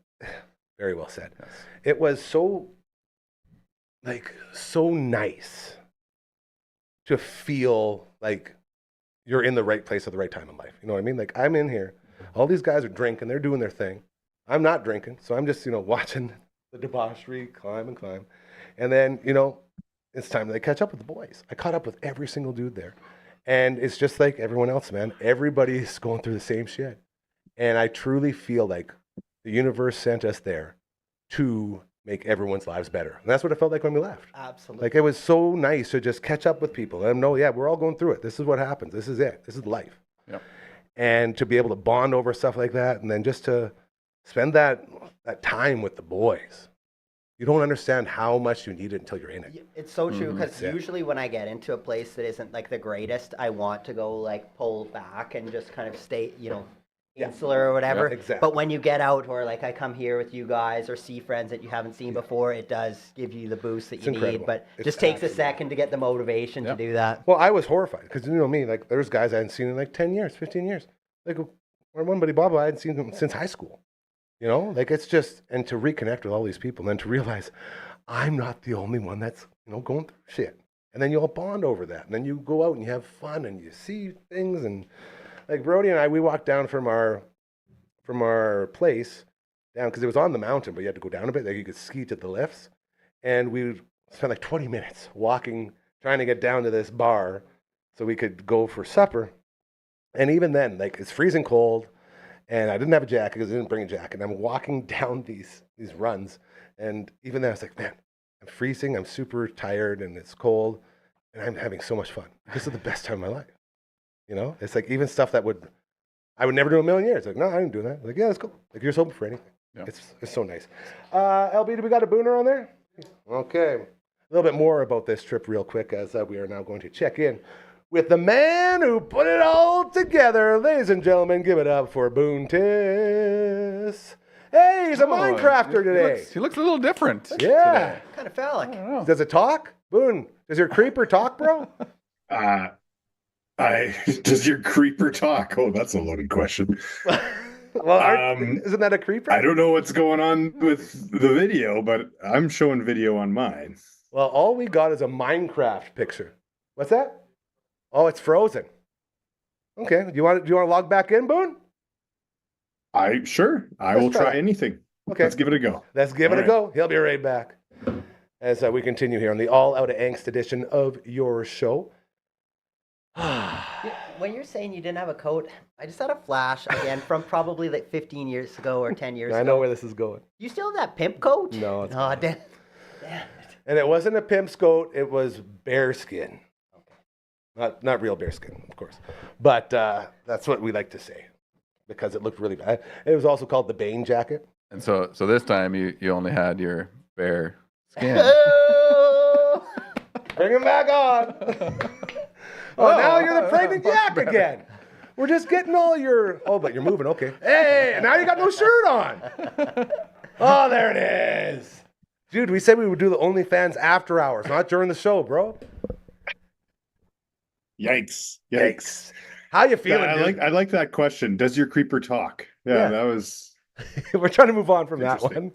Very well said. Yes. It was so nice to feel like you're in the right place at the right time in life. You know what I mean? I'm in here. All these guys are drinking. They're doing their thing. I'm not drinking. So I'm just, watching the debauchery climb and climb. And then, it's time to catch up with the boys. I caught up with every single dude there. And it's just like everyone else, man. Everybody's going through the same shit. And I truly feel like the universe sent us there to make everyone's lives better. And that's what it felt like when we left. Absolutely. Like, it was so nice to just catch up with people. Let them know, yeah, we're all going through it. This is what happens. This is it. This is life. Yeah. And to be able to bond over stuff like that, and then just to spend that time with the boys. You don't understand how much you need it until you're in it. It's so true, because That's it. usually when I get into a place that isn't like the greatest, I want to go like pull back and just kind of stay, insular or whatever. Yeah, exactly. But when you get out, or like I come here with you guys or see friends that you haven't seen before, it does give you the boost that It's you need. incredible. But It's just takes a absolutely- second to get the motivation to do that. Well, I was horrified because, you know me, like, there's guys I hadn't seen in like 10 years, 15 years. Like, one buddy, Bob, I hadn't seen him since high school. You know, like, it's just, and to reconnect with all these people and then to realize I'm not the only one that's, going through shit. And then you all bond over that. And then you go out and you have fun and you see things. And like Brody and I, we walked down from our place down, because it was on the mountain, but you had to go down a bit. Like, you could ski to the lifts. And we spent like 20 minutes walking, trying to get down to this bar so we could go for supper. And even then, like, it's freezing cold. And I didn't have a jacket because I didn't bring a jacket. And I'm walking down these runs. And even then, I was like, man, I'm freezing. I'm super tired and it's cold. And I'm having so much fun. This is the best time of my life. It's like even stuff that I would never do in a million years. Like, no, I didn't do that. Like, yeah, that's cool. Like, you're just open for anything. Yeah. It's so nice. LB, do we got a booner on there? Okay. A little bit more about this trip real quick, as we are now going to check in with the man who put it all together. Ladies and gentlemen, give it up for Boone Tiss. Hey, he's a Minecrafter today. He looks a little different. Yeah. Kind of phallic. I don't know. Does it talk? Boone, does your creeper talk, bro? Does your creeper talk? Oh, that's a loaded question. Well, isn't that a creeper? I don't know what's going on with the video, but I'm showing video on mine. Well, all we got is a Minecraft picture. What's that? Oh, it's frozen. Okay. Do you want to log back in, Boone? I will Let's try try it. anything. Okay. Let's give it a go. Let's give it a All go. He'll be right back. As we continue here on the All Out of Angst edition of your show. When you're saying you didn't have a coat, I just had a flash again from probably like 15 years ago or 10 years ago. I know where this is going. You still have that pimp coat? No, it's Oh, not. damn. And it wasn't a pimp's coat. It was bearskin. Not real bearskin, of course. But that's what we like to say because it looked really bad. It was also called the Bane jacket. And so this time you only had your bare skin. Oh! Bring him back on. Oh, now you're the pregnant yak again. We're just getting all your... Oh, but you're moving. Okay. Hey, now you got no shirt on. Oh, there it is. Dude, we said we would do the OnlyFans after hours, not during the show, bro. Yikes. How you feeling, I dude? like that question. Does your creeper talk? Yeah. That was... We're trying to move on from that one.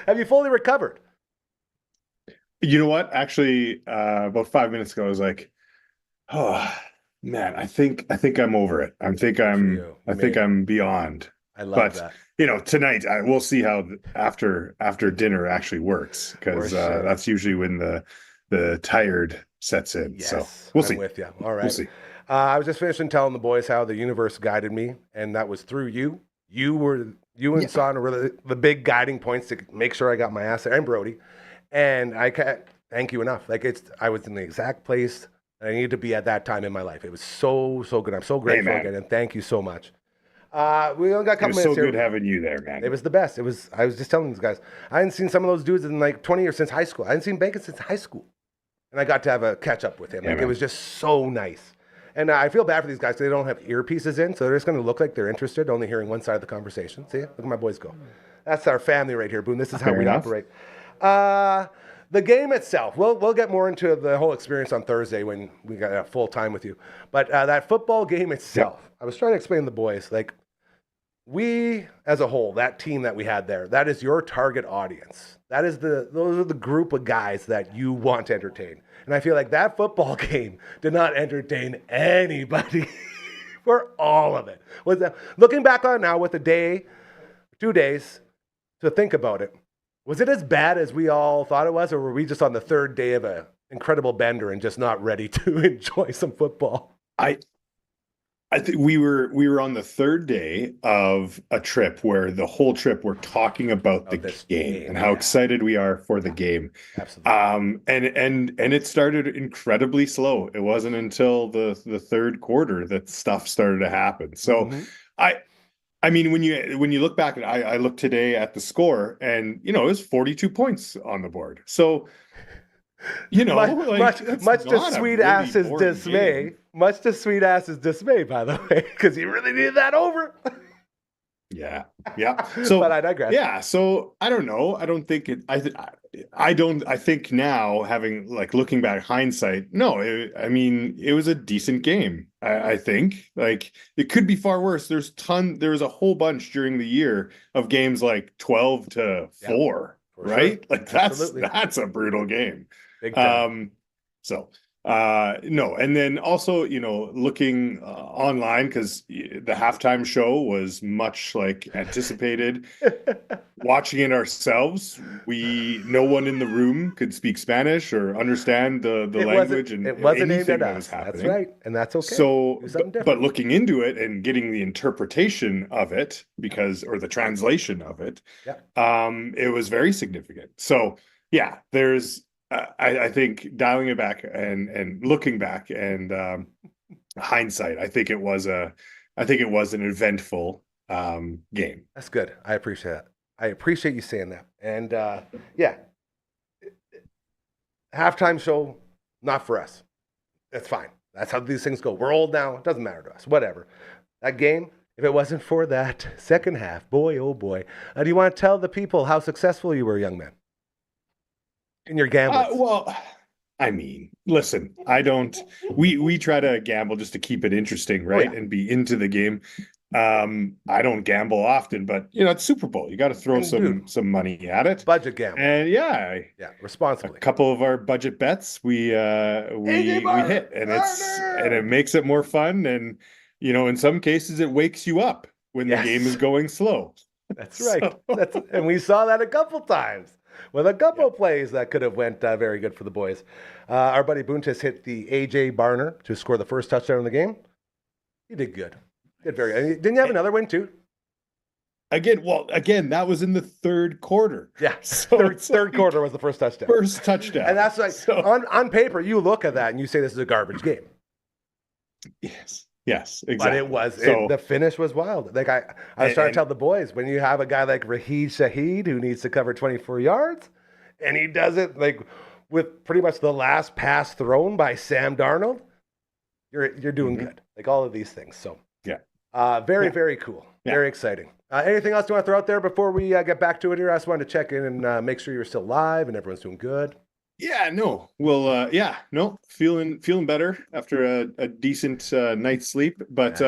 Have you fully recovered? You know what? Actually, about 5 minutes ago, I was like, oh man, I think I'm over it. I think I'm beyond. I love But that. tonight we'll see how after dinner actually works, because For sure. that's usually when the tired sets in. Yes, So we'll I'm see. with you. All right. We'll see. I was just finishing telling the boys how the universe guided me, and that was through you. You and Son were the big guiding points to make sure I got my ass there, and Brody. And I can't thank you enough. Like, I was in the exact place that I needed to be at that time in my life. It was so good. I'm so grateful man. again, and thank you so much. We only got a It couple was minutes so here. good having you there, man. It was the best. I was just telling these guys, I hadn't seen some of those dudes in like 20 years since high school. I hadn't seen Bacon since high school. And I got to have a catch up with him. Yeah, Like, it man. was just so nice. And I feel bad for these guys because they don't have earpieces in, so they're just going to look like they're interested, only hearing one side of the conversation. See, look at my boys go. That's our family right here, Boone. This is how Fair we enough. operate. The game itself, we'll get more into the whole experience on Thursday when we got full time with you. But that football game itself, I was trying to explain to the boys, like, we as a whole, that team that we had there, that is your target audience. Those are the group of guys that you want to entertain. And I feel like that football game did not entertain anybody for all of it. Looking back on it now with a day, 2 days to think about it, was it as bad as we all thought it was, or were we just on the third day of an incredible bender and just not ready to enjoy some football? I think we were on the third day of a trip where the whole trip we're talking about the game and how excited we are for the game. Absolutely. And it started incredibly slow. It wasn't until the third quarter that stuff started to happen. So I mean, when you look back, I looked today at the score, and it was 42 points on the board. So, much to Sweet Ass's dismay. Game. Much to Sweet Ass's dismay, by the way, because he really needed that over. Yeah. So, but I digress. Yeah. So I don't know. I don't think it. I think now, having looking back, hindsight. No, it was a decent game. I think it could be far worse. There was a whole bunch during the year of games like 12-4, right? Sure. That's a brutal game. Big time. No, and then also, looking online, because the halftime show was much like anticipated. Watching it ourselves, no one in the room could speak Spanish or understand the language, and it wasn't aimed anything at that was us. happening. That's right, and that's okay. So, but looking into it and getting the interpretation of it, or the translation of it, it was very significant. So, yeah, there's. I think dialing it back and looking back and hindsight, I think it was an eventful game. That's good. I appreciate that. I appreciate you saying that. And halftime show, not for us. That's fine. That's how these things go. We're old now. It doesn't matter to us. Whatever. That game, if it wasn't for that second half, boy, oh boy. Do you want to tell the people how successful you were, young man? In your gambling? Well, I mean, listen, we try to gamble just to keep it interesting, right? And be into the game. I don't gamble often, but it's Super Bowl. You got to throw some money at it. Budget gamble. And responsibly. A couple of our budget bets we hit, and it makes it more fun. And in some cases it wakes you up when the game is going slow. That's right. And we saw that a couple times. With a couple of plays that could have went very good for the boys. Our buddy Buntis hit the A.J. Barner to score the first touchdown in the game. He did good. Didn't you have another win too? Again, that was in the third quarter. Yeah, so third quarter was the first touchdown. First touchdown. And that's on paper, you look at that and you say this is a garbage game. Yes, exactly. But it was. The finish was wild. I was trying to tell the boys, when you have a guy like Raheed Shaheed who needs to cover 24 yards, and he does it with pretty much the last pass thrown by Sam Darnold, you're doing good. All of these things. So very cool. Yeah. Very exciting. Anything else you want to throw out there before we get back to it here? I just wanted to check in and make sure you're still live and everyone's doing good. Yeah, no. Well, feeling better after a decent night's sleep. But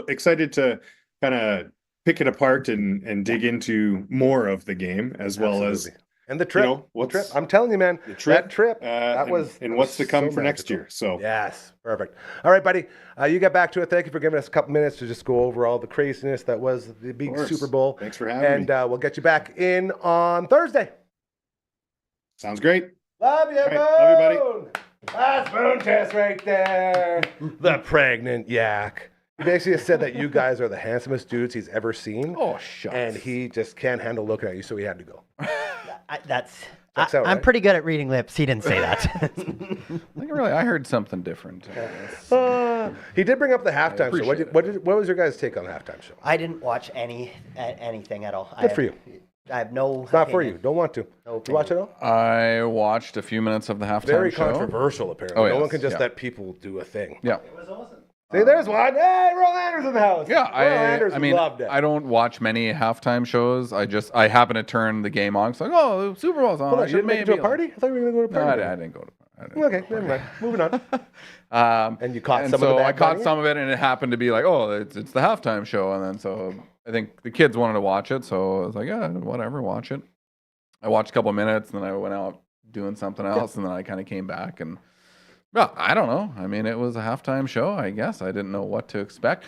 excited to kind of pick it apart and dig into more of the game as well as and the trip. I'm telling you, man, that trip and what's to come for next year. So yes, perfect. All right, buddy, you get back to it. Thank you for giving us a couple minutes to just go over all the craziness that was the big Super Bowl. Thanks for having me. And we'll get you back in on Thursday. Sounds great. Love you, Boone. Love you, buddy. That's Boone Test right there. The pregnant yak. He basically said that you guys are the handsomest dudes he's ever seen. Oh, shucks. And he just can't handle looking at you, so he had to go. I'm pretty good at reading lips. He didn't say that. I heard something different. He did bring up the halftime show. What was your guys' take on the halftime show? I didn't watch anything at all. Good for you. I have no. It's not for you. Don't want to. No. Did you watch it all? I watched a few minutes of the halftime Very show. Very controversial, apparently. No one can just let people do a thing. Yeah. It was awesome. See, there's one. Hey, Roll Anders in the house. Yeah, I mean, loved it. I don't watch many halftime shows. I happen to turn the game on. It's like, oh, the Super Bowl's on. Well, you didn't make it to a party? I thought we were going to go to a party. No, I didn't go to a party. Okay, never mind. Moving on. And you caught some of it. I caught some of it, and it happened to be like, oh, it's the halftime show. And then so I think the kids wanted to watch it. So I was like, yeah, whatever, watch it. I watched a couple of minutes, and then I went out doing something else, and then I kind of came back and. Well, I don't know. I mean, it was a halftime show, I guess. I didn't know what to expect.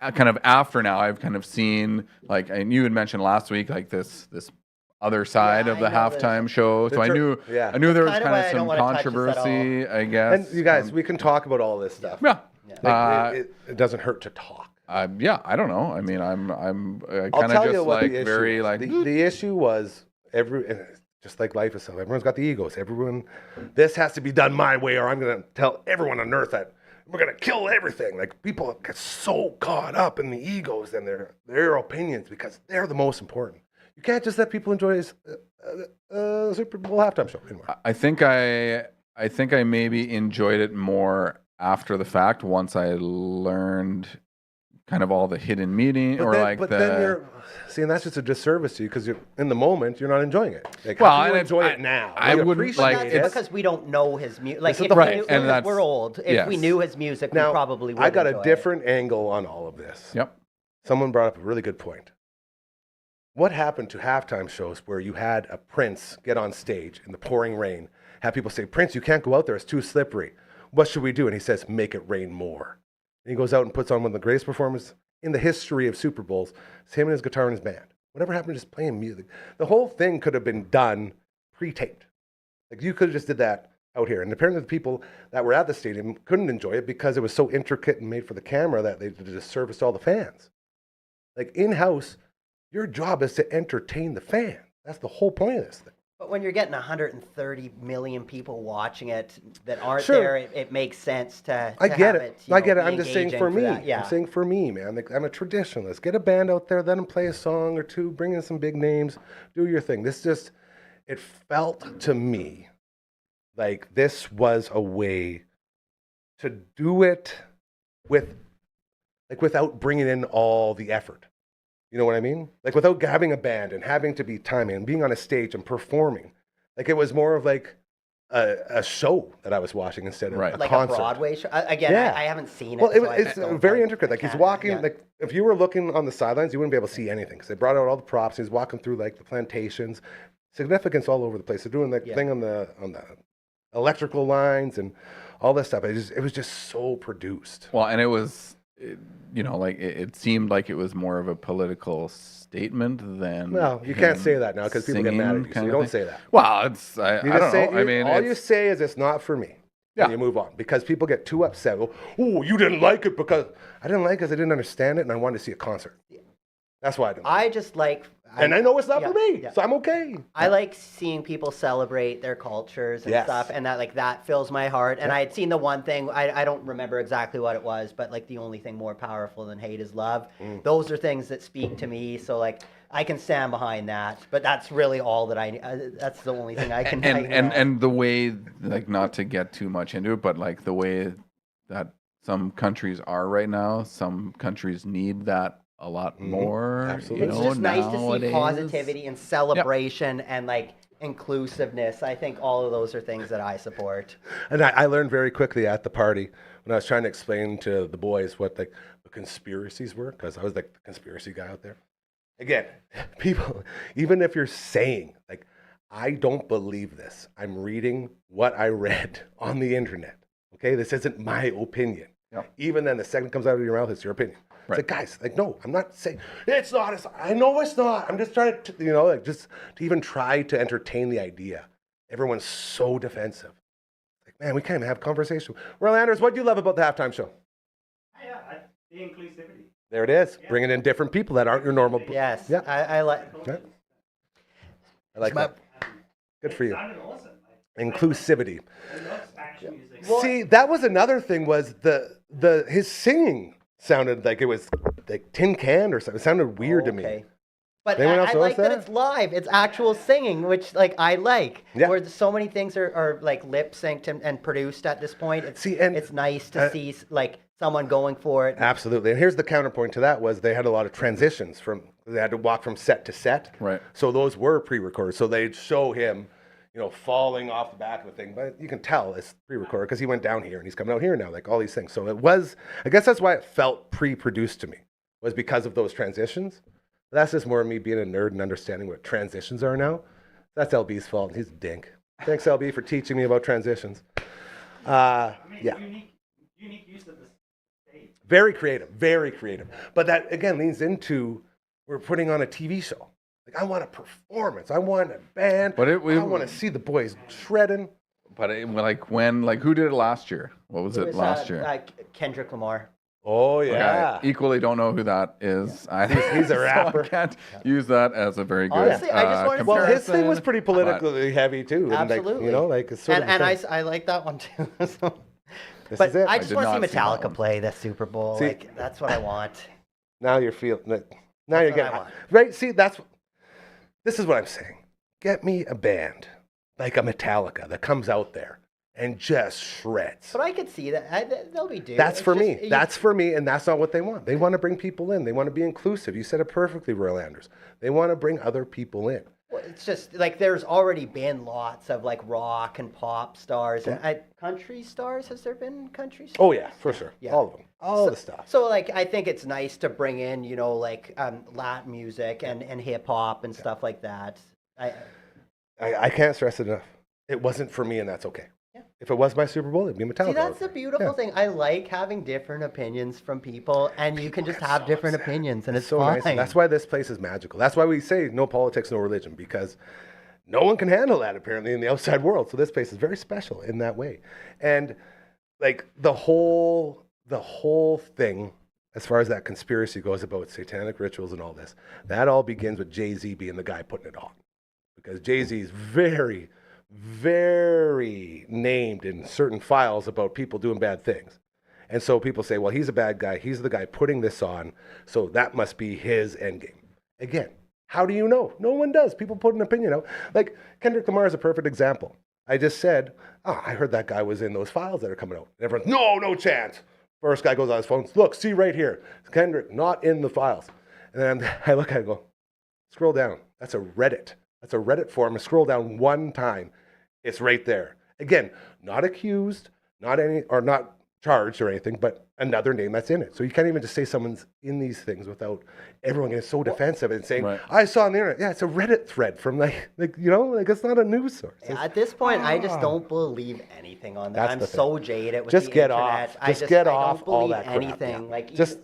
Kind of after now, I've kind of seen, and you had mentioned last week, this other side of the I know halftime show. So I knew yeah. I knew there was Kinda kind why of I some don't wanna touch this at controversy, I guess. And you guys, we can talk about all this stuff. Yeah. Like, it doesn't hurt to talk. Yeah, I don't know. I mean, I'm I'll kind of tell just you what like the issue very was. like The issue was just like life itself. Everyone's got the egos. This has to be done my way, or I'm going to tell everyone on earth that we're going to kill everything. Like, people get so caught up in the egos and their opinions because they're the most important. You can't just let people enjoy Super Bowl halftime show anymore. I think I maybe enjoyed it more after the fact once I learned kind of all the hidden meaning then you're and that's just a disservice to you because you're in the moment you're not enjoying it. Like, Well, how do you and enjoy it now? I You wouldn't, appreciate like, But it. that's because we don't know his music. Like, This is if the we point. knew, And because that's- we're old. If we yes. knew his music, Now, we probably would. I got a enjoy it. different angle on all of this. Yep. Someone brought up a really good point. What happened to halftime shows where you had a Prince get on stage in the pouring rain, have people say, Prince, you can't go out there, it's too slippery. What should we do? And he says, make it rain more. And he goes out and puts on one of the greatest performances in the history of Super Bowls. It's him and his guitar and his band. Whatever happened to just playing music? The whole thing could have been done pre-taped. Like, you could have just did that out here. And apparently the people that were at the stadium couldn't enjoy it because it was so intricate and made for the camera that they just serviced all the fans. Like, in-house, your job is to entertain the fan. That's the whole point of this thing. But when you're getting 130 million people watching it that aren't Sure. there, it makes sense to I get have it. you I know, get it. be I'm just saying engaging for me. that. Yeah. I'm saying for me, man. Like, I'm a traditionalist. Get a band out there, let them play a song or two, bring in some big names, do your thing. It felt to me like this was a way to do it without bringing in all the effort. You know what I mean? Like, without having a band and having to be timing and being on a stage and performing. Like, it was more of like a show that I was watching instead of a Like concert. a Broadway show. Again, Yeah. I haven't seen it. Well, so I it's don't very know. intricate. Like, he's can't- walking, yeah. like, if you were looking on the sidelines, you wouldn't be able to see anything because they brought out all the props. He's walking through, like, the plantations, significance all over the place. They're doing the thing on the electrical lines and all this stuff. It was just so produced. Well, and it seemed like it was more of a political statement than. Well, you can't him say that now because people get mad at singing you. So kind you of don't thing. say that. Well, it's I You don't just say, know. I mean, all you it's- say is it's not for me. Yeah. And you move on because people get too upset. Oh, you didn't like it because I didn't like it because I didn't understand it and I wanted to see a concert. That's why I didn't. I just like. And I know it's not yeah, for me, yeah. so I'm okay. I like seeing people celebrate their cultures and Yes. stuff, and that fills my heart. And I had seen the one thing, I don't remember exactly what it was, but like the only thing more powerful than hate is love. Those are things that speak to me. So like I can stand behind that, but that's really all that that's the only thing I can. and the way, like, not to get too much into it, but like the way that some countries are right now, some countries need that a lot more. Absolutely. It's just nice to see nowadays. positivity and celebration and like inclusiveness. I think all of those are things that I support. And I learned very quickly at the party when I was trying to explain to the boys what the conspiracies were, because I was like the conspiracy guy out there. Again, people, even if you're saying, like, I don't believe this, I'm reading what I read on the internet. Okay, this isn't my opinion. Yep. Even then, the second comes out of your mouth, it's your opinion. Right. It's like, guys, like, no, I'm not saying it's not. I know it's not. I'm just trying to, like, just to even try to entertain the idea. Everyone's so defensive. Like, man, we can't even have conversation. Well, Anders, what do you love about the halftime show? The inclusivity. There it is. Bringing in different people that aren't your normal. Yes, Yeah. I like. Yeah. I like that. Good for you. Sounded awesome. Inclusivity. I love action music. See, that was another thing. Was his singing sounded like it was like tin can or something. It sounded weird to me. Okay. But Anyone else I like notice that that? it's live. It's actual singing, which like I like. Yeah. Where so many things are like lip synced and produced at this point. It's, See, and- it's nice to see like someone going for it. Absolutely. And here's the counterpoint to that was they had a lot of transitions they had to walk from set to set. Right. So those were pre-recorded. So they'd show him, falling off the back of the thing. But you can tell it's pre-recorded because he went down here and he's coming out here now, like all these things. So it was, I guess that's why it felt pre-produced to me, was because of those transitions. That's just more of me being a nerd and understanding what transitions are now. That's LB's fault. He's a dink. Thanks, LB, for teaching me about transitions. Yeah. Unique use of the stage. Very creative, very creative. But that, again, leans into we're putting on a TV show. Like, I want a performance. I want a band. But I want to see the boys shredding. But who did it last year? What was it last year? Kendrick Lamar. Oh, yeah. Okay. Equally don't know who that is. He's a rapper. So I can't use that as a very good Honestly, I just wanted to- Well, his comparison, thing was pretty politically heavy, too. Absolutely. Like, it's sort of And the thing. I like that one, too. So- This But is it. I just did want to not see see that Metallica one. play the Super Bowl. See- Like, that's what I want. Now you're feeling it. Now you're That's what I getting want. right. See, this is what I'm saying. Get me a band like a Metallica that comes out there and just shreds. But I could see that. They'll be doing. That's it's for just- me. That's for me, and that's not what they want. They want to bring people in. They want to be inclusive. You said it perfectly, Royal Anders. They want to bring other people in. Well, it's just like there's already been lots of like rock and pop stars and country stars. Has there been country stars? Oh yeah, for sure. Yeah. All of them. All the stuff. So like I think it's nice to bring in like Latin music and hip hop and stuff like that. I can't stress it enough. It wasn't for me, and that's okay. Yeah. If it was my Super Bowl, it'd be Metallica. See, that's the beautiful Yeah. thing. I like having different opinions from people, and you can just have so different upset. opinions, and it's so fine. nice. And that's why this place is magical. That's why we say no politics, no religion, because no one can handle that apparently in the outside world. So this place is very special in that way. And like the whole thing, as far as that conspiracy goes about satanic rituals and all this, that all begins with Jay-Z being the guy putting it on. Because Jay-Z is very, very named in certain files about people doing bad things. And so people say, well, he's a bad guy. He's the guy putting this on. So that must be his end game. Again, how do you know? No one does. People put an opinion out. Like Kendrick Lamar is a perfect example. I just said, I heard that guy was in those files that are coming out. And everyone's, no chance. First guy goes on his phone, look, see right here. Kendrick, not in the files. And then I look at it and go, scroll down. That's a Reddit. That's a Reddit forum. Scroll down one time. It's right there. Again, not accused, not charged or anything, but another name that's in it. So you can't even just say someone's in these things without everyone getting so defensive and saying, Right. I saw on the internet. Yeah, it's a Reddit thread from like it's not a news source. Yeah, at this point, I just don't believe anything on that. That's I'm the thing. so jaded with Just the get internet. off. Just get I off don't all believe that crap. anything. Yeah. Like Just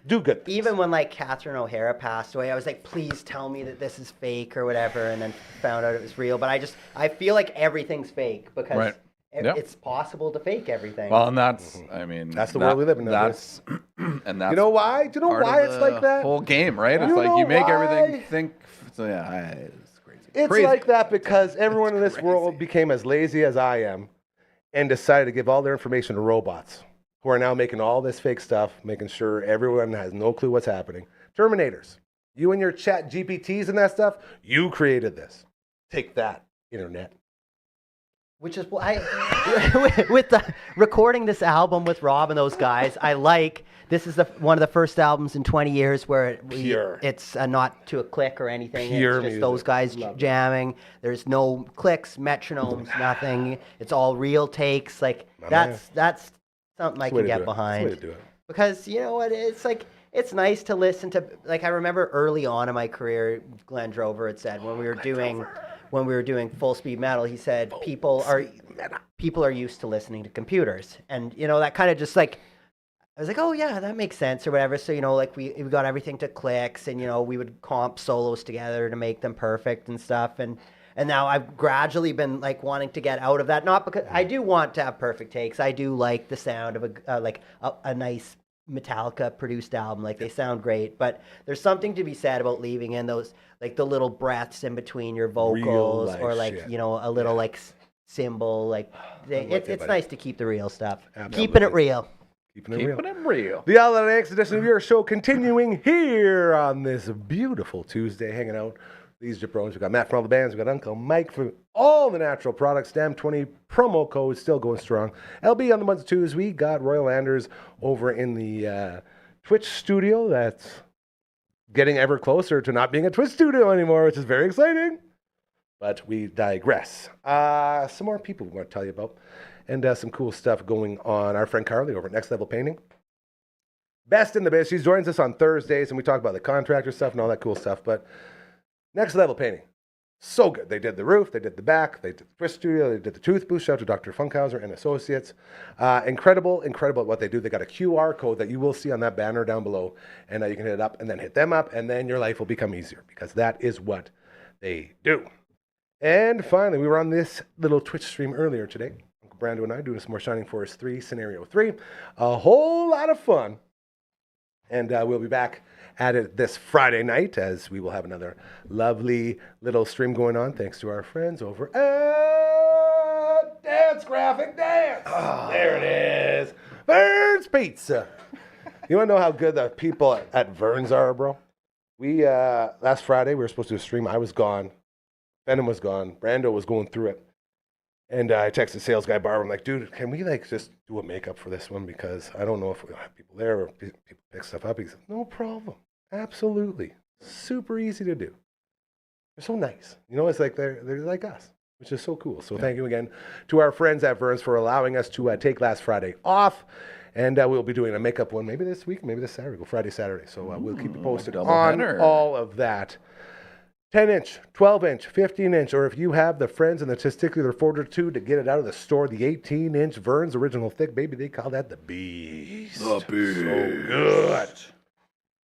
do good things. even when like Catherine O'Hara passed away, I was like, please tell me that this is fake or whatever, and then found out it was real. But I feel like everything's fake because Right. Yep. it's possible to fake everything. Well, and that's, I mean, That's the world we live in That's, and that's You know why? Do you know part why of it's the like that? whole game, right? It's You like know you make why? everything think. So yeah, it's crazy. It's Crazy. like that because everyone in this crazy. world became as lazy as I am and decided to give all their information to robots who are now making all this fake stuff, making sure everyone has no clue what's happening. Terminators. You and your chat GPTs and that stuff, you created this. Take that, internet. Which is why with the recording this album with Rob and those guys, I like this is one of the first albums in 20 years where Pure. it's not to a click or anything. Pure it's just music. those guys Love it. jamming. There's no clicks, metronomes, nothing. It's all real takes. Like My that's something I That's the way can to get do it. That's the behind. way to do it. Because you know what, it's like it's nice to listen to. Like I remember early on in my career, Glenn Drover had said when we were doing Full Speed Metal, he said people are used to listening to computers, and you know that kind of just like I was like, oh yeah, that makes sense or whatever. So you know, like we got everything to clicks, and you know we would comp solos together to make them perfect and stuff, and now I've gradually been like wanting to get out of that. Not because I do want to have perfect takes. I do like the sound of a nice Metallica produced album. Like they sound great, but there's something to be said about leaving in those like the little breaths in between your vocals life or like shit. you know a little like symbol. Like it's buddy. nice to keep the real stuff. Absolutely. Keeping it real. Keeping it real. Keeping it real. The All That Next edition of your show continuing here on this beautiful Tuesday, hanging out. These jabrones. We got Matt from all the bands. We got Uncle Mike from all the natural products. Stam 20 promo code still going strong. LB on the ones and twos. We got Royal Anders over in the Twitch studio. That's getting ever closer to not being a Twitch studio anymore, which is very exciting. But we digress. Some more people we want to tell you about, and some cool stuff going on. Our friend Carly over at Next Level Painting. Best in the biz. She joins us on Thursdays, and we talk about the contractor stuff and all that cool stuff. But Next Level Painting. So good. They did the roof, they did the back, they did the twist studio, they did the tooth booth. Shout out to Dr. Funkhauser and Associates. Incredible at what they do. They got a QR code that you will see on that banner down below, and you can hit it up and then hit them up, and then your life will become easier because that is what they do. And finally, we were on this little Twitch stream earlier today. Uncle Brando and I doing some more Shining Force 3, Scenario 3. A whole lot of fun. And we'll be back at it this Friday night as we will have another lovely little stream going on thanks to our friends over at Dance Graphic Dance. There it is. Vern's Pizza. You want to know how good the people at Vern's are, bro? We, last Friday, we were supposed to do a stream. I was gone. Venom was gone. Brando was going through it. And I texted sales guy Barbara. I'm like, dude, can we just do a makeup for this one? Because I don't know if we'll have people there or people pick stuff up. He said, no problem. Absolutely. Super easy to do. They're so nice. It's like they're like us, which is so cool. So thank you again to our friends at Vern's for allowing us to take last Friday off. And we'll be doing a makeup one maybe this week, maybe this Saturday. Go Friday, Saturday. So we'll keep you posted on all of that. 10-inch, 12-inch, 15-inch, or if you have the friends and the testicular fortitude to get it out of the store, the 18-inch Vern's Original Thick, baby, they call that the Beast. The Beast. So good.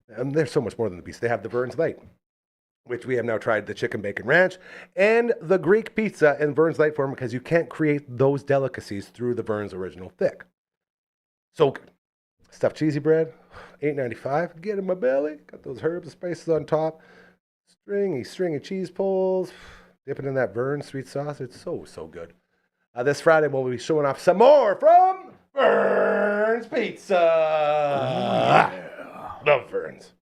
And there's so much more than the Beast. They have the Vern's Light, which we have now tried the Chicken Bacon Ranch, and the Greek Pizza in Vern's Light form because you can't create those delicacies through the Vern's Original Thick. So good. Stuffed cheesy bread, $8.95. Get in my belly. Got those herbs and spices on top. Stringy cheese pulls, dipping in that Vern's sweet sauce. It's so good. This Friday, we'll be showing off some more from Vern's Pizza. Love Vern's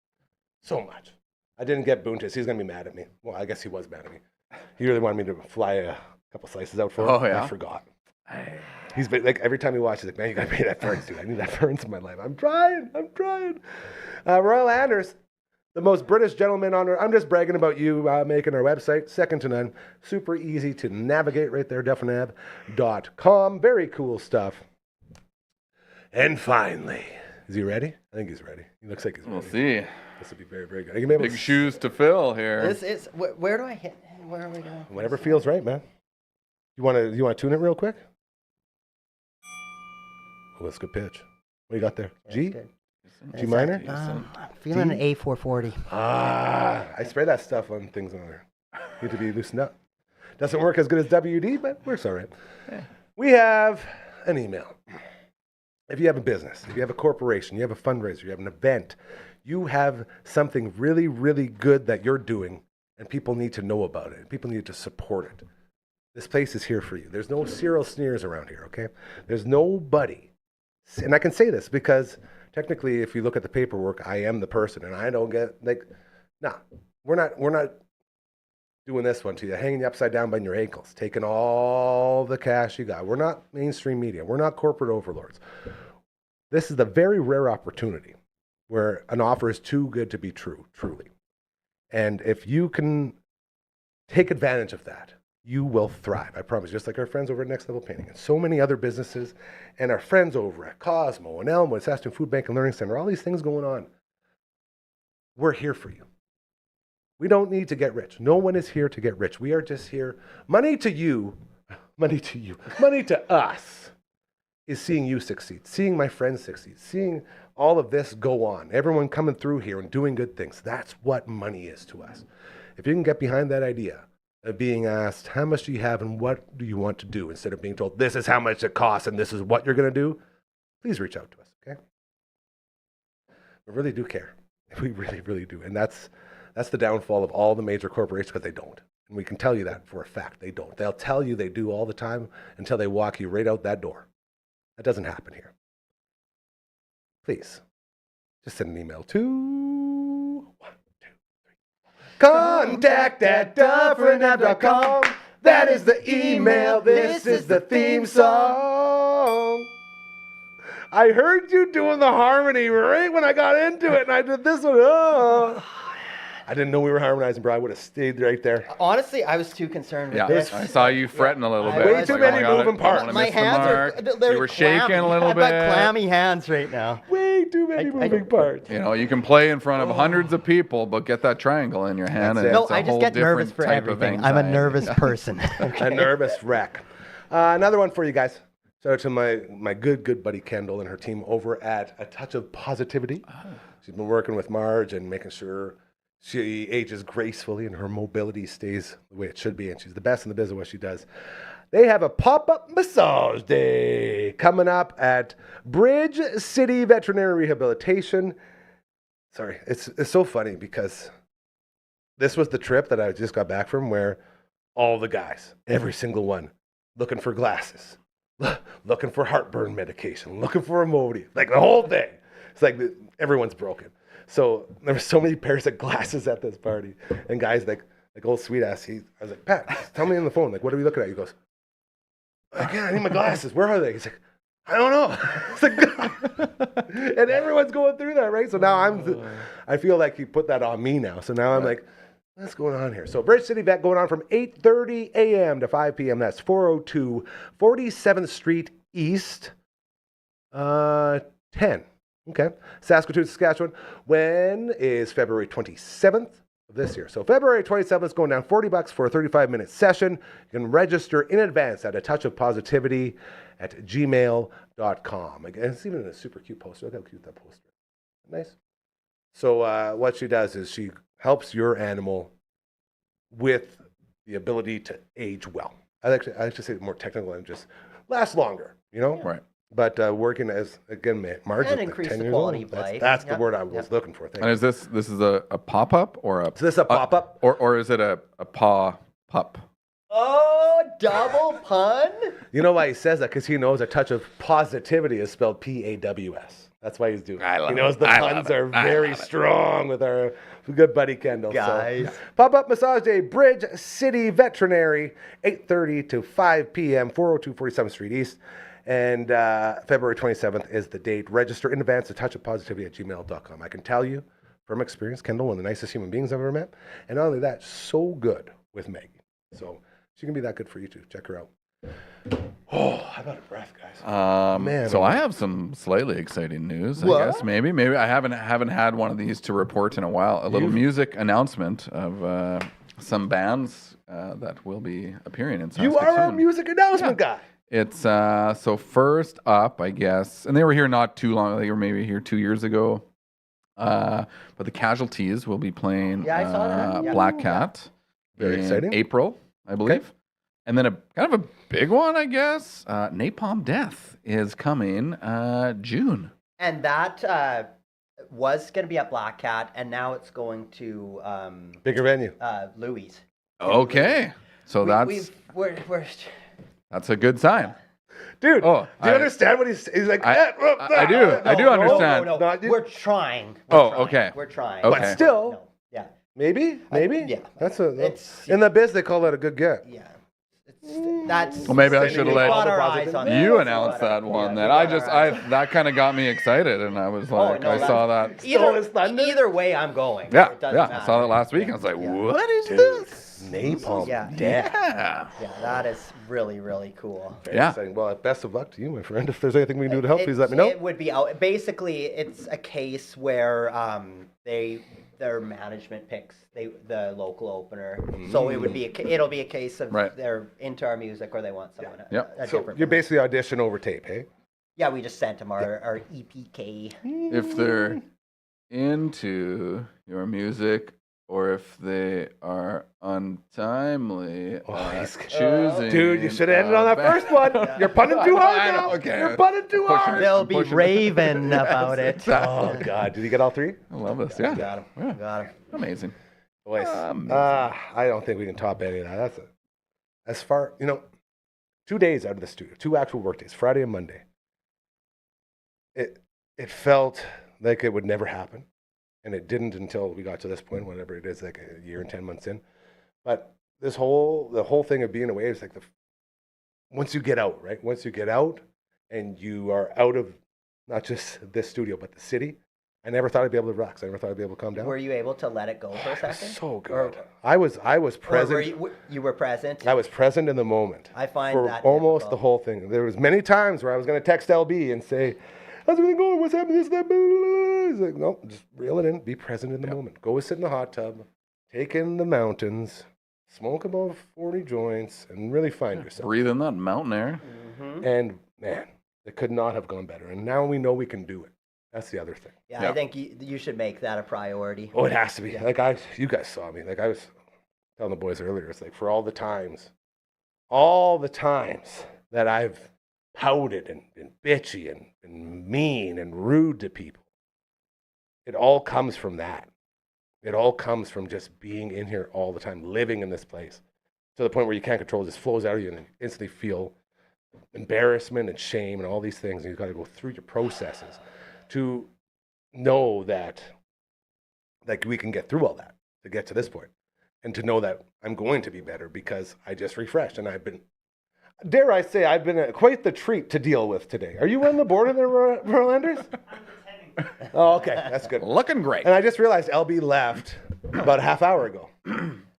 so much. I didn't get Boontis. He's going to be mad at me. Well, I guess he was mad at me. He really wanted me to fly a couple slices out for him. Oh, yeah? I forgot. He's been, every time he watches, like, man, you got to pay that Vern's, dude. I need that Vern's in my life. I'm trying. Royal Anders. The most British gentleman on earth. I'm just bragging about you making our website. Second to none. Super easy to navigate right there. DufferinAve.com. Very cool stuff. And finally, is he ready? I think he's ready. He looks like he's ready. We'll see. This will be very, very good. Big shoes to fill here. This is where do I hit? Where are we going? Whatever feels right, man. You want to tune it real quick? Oh, that's a good pitch. What do you got there? G? Good. G minor? I'm feeling an A440. I spray that stuff on things on there. Need to be loosened up. Doesn't work as good as WD, but works all right. Yeah. We have an email. If you have a business, if you have a corporation, you have a fundraiser, you have an event, you have something really, really good that you're doing, and people need to know about it. People need to support it. This place is here for you. There's no Cyril Sneers around here, okay? There's nobody. And I can say this because technically, if you look at the paperwork, I am the person, and I don't get we're not doing this one to you, hanging you upside down by your ankles, taking all the cash you got. We're not mainstream media. We're not corporate overlords. This is the very rare opportunity where an offer is too good to be true, truly. And if you can take advantage of that, you will thrive. I promise. Just like our friends over at Next Level Painting and so many other businesses and our friends over at Cosmo and Elmwood, Saskatoon Food Bank and Learning Center, all these things going on. We're here for you. We don't need to get rich. No one is here to get rich. We are just here. Money to us is seeing you succeed, seeing my friends succeed, seeing all of this go on, everyone coming through here and doing good things. That's what money is to us. If you can get behind that idea of being asked, how much do you have and what do you want to do, instead of being told, this is how much it costs and this is what you're going to do, please reach out to us, okay? We really do care. We really, really do. And that's the downfall of all the major corporations, because they don't. And we can tell you that for a fact. They don't. They'll tell you they do all the time until they walk you right out that door. That doesn't happen here. Please, just send an email to contact@dufferinave.com. That is the email. This is the theme song. I heard you doing the harmony right when I got into it, and I did this one. Oh. I didn't know we were harmonizing, bro. I would have stayed right there. Honestly, I was too concerned with Yeah, this. I saw you fretting a little I bit. was- Way It's too like, many I gotta- moving parts. I don't My wanna miss the hands mark. are You were shaking clammy. a little I've bit. got clammy hands right now. Way too many moving parts. You know, you can play in front of hundreds of people, but get that triangle in your hand. That's And it. No, it's a I just whole get nervous different for type of everything. I'm a anxiety. nervous person. A nervous wreck. Another one for you guys. Shout out to my good buddy Kendall and her team over at A Touch of Positivity. She's been working with Marge and making sure she ages gracefully and her mobility stays the way it should be. And she's the best in the business at what she does. They have a pop-up massage day coming up at Bridge City Veterinary Rehabilitation. Sorry, it's so funny because this was the trip that I just got back from where all the guys, every single one, looking for glasses, looking for heartburn medication, looking for a Imodium, like the whole thing. It's like everyone's broken. So there were so many pairs of glasses at this party, and guys like old sweet ass. I was like, Pat, tell me on the phone, like, what are we looking at? He goes, I need my glasses. Where are they? He's like, I don't know. It's like, and everyone's going through that, right? So now I feel like he put that on me now. So now I'm like, what's going on here? So Bridge City Vet going on from 8:30 a.m. to 5 p.m. That's 402 47th Street East, 10. Okay. Saskatoon, Saskatchewan. When is February 27th of this year? So February 27th is going down $40 for a 35-minute session. You can register in advance at atouchofpositivity@gmail.com. Again, it's even a super cute poster. Look how cute that poster is. Nice. So what she does is she helps your animal with the ability to age well. I like to say it more technical and just last longer, you know? Right. But working as, again, Marge is And like increase 10 the years quality old. of life. That's the Yep. word I was looking for. Thank And you. is this a pop up or a Is this a pop-up? or is it a paw pup? Oh, double pun? You know why he says that? Because he knows A Touch of Positivity is spelled P-A-W-S. That's why he's doing it. I love He knows it. the I love puns it. are I very love it. strong with our good buddy Kendall. Guys. So, Pop-Up Massage Day, Bridge City Veterinary, 8:30 to 5 p.m., 402 47th Street East. And February 27th is the date. Register in advance at touchofpositivity@gmail.com. I can tell you from experience, Kendall, one of the nicest human beings I've ever met. And not only that, so good with Maggie. So she can be that good for you too. Check her out. Oh, how about a breath, guys? Man, So oh, I have some slightly exciting news. What? I guess maybe I haven't had one of these to report in a while. A little music announcement of some bands that will be appearing in Saskatoon. You are our music announcement guy. It's so first up, I guess, and they were here not too long. They were maybe here 2 years ago. But the Casualties will be playing Yeah, I saw that. Yeah. Black Cat Very in exciting. April, I believe. And then a kind of a big one, I guess. Napalm Death is coming June. And that was going to be at Black Cat, and now it's going to Bigger venue. Louis. Okay, so that's a good sign. Dude, Oh, do you understand what he's like? I do. I do understand. No, No, we're trying. Okay. We're trying. Okay. But still, No, yeah. maybe. yeah. That's a It's- in the biz they call that a good get. Yeah. That's. Well, maybe I Sending should have you let all the got our positive- eyes on you that. announce that one. Yeah, Then we I got just our eyes. that kind of got me excited, and I was like, no, I that- saw that. Stole his thunder? Either way, I'm going. Yeah, It doesn't yeah. I matter. saw that last week. And I was like, Yeah. what is Dude, this? Napalm. Yeah. Death. Yeah. Yeah, that is really, really cool. Very Yeah. exciting. Well, best of luck to you, my friend. If there's anything we can do to help, please let me know. It would be out. Basically, it's a case where their management picks the local opener. So it would be it'll be a case of Right. they're into our music or they want someone Yep. a So different. you're basically audition over tape, hey? Yeah, we just sent them our EPK. If they're into your music, or if they are untimely he's- choosing. Dude, you should have ended on that first one. You're punting too hard I know, now. okay. You're punting too Pushing hard. it. They'll be pushing it. raving about it. Oh, God. Did you get all three? I love this. Yeah. Got him. Yeah. Got him. Amazing. Boys, Amazing. I don't think we can top any of that. That's as far, 2 days out of the studio, 2 actual work days, Friday and Monday. It felt like it would never happen. And it didn't until we got to this point, whatever it is, like a year and 10 months in. But the whole thing of being away is like once you get out, right? Once you get out and you are out of not just this studio, but the city, I never thought I'd be able to relax. I never thought I'd be able to calm down. Were you able to let it go for a second? So good. I was present. Or you were present? I was present in the moment. I find for that almost difficult. the whole thing. There was many times where I was going to text LB and say, "How's everything going? What's happening? This, that." Blah, blah, blah. He's like, "No, just reel it in. Be present in the moment. Go sit in the hot tub, take in the mountains, smoke about 40 joints, and really find yourself." Breathe in that mountain air. Mm-hmm. And man, it could not have gone better. And now we know we can do it. That's the other thing. Yeah, Yeah. I think you should make that a priority. Oh, it has to be. Like you guys saw me. Like I was telling the boys earlier, it's like for all the times that I've pouted and been bitchy and been mean and rude to people, it all comes from that. It all comes from just being in here all the time, living in this place to the point where you can't control it. It just flows out of you and you instantly feel embarrassment and shame and all these things. And you've got to go through your processes to know that like we can get through all that to get to this point, and to know that I'm going to be better because I just refreshed and I've been, dare I say, I've been quite the treat to deal with today. Are you on the board of the Verlanders? Oh, okay, that's good. Looking great. And I just realized LB left about a half hour ago.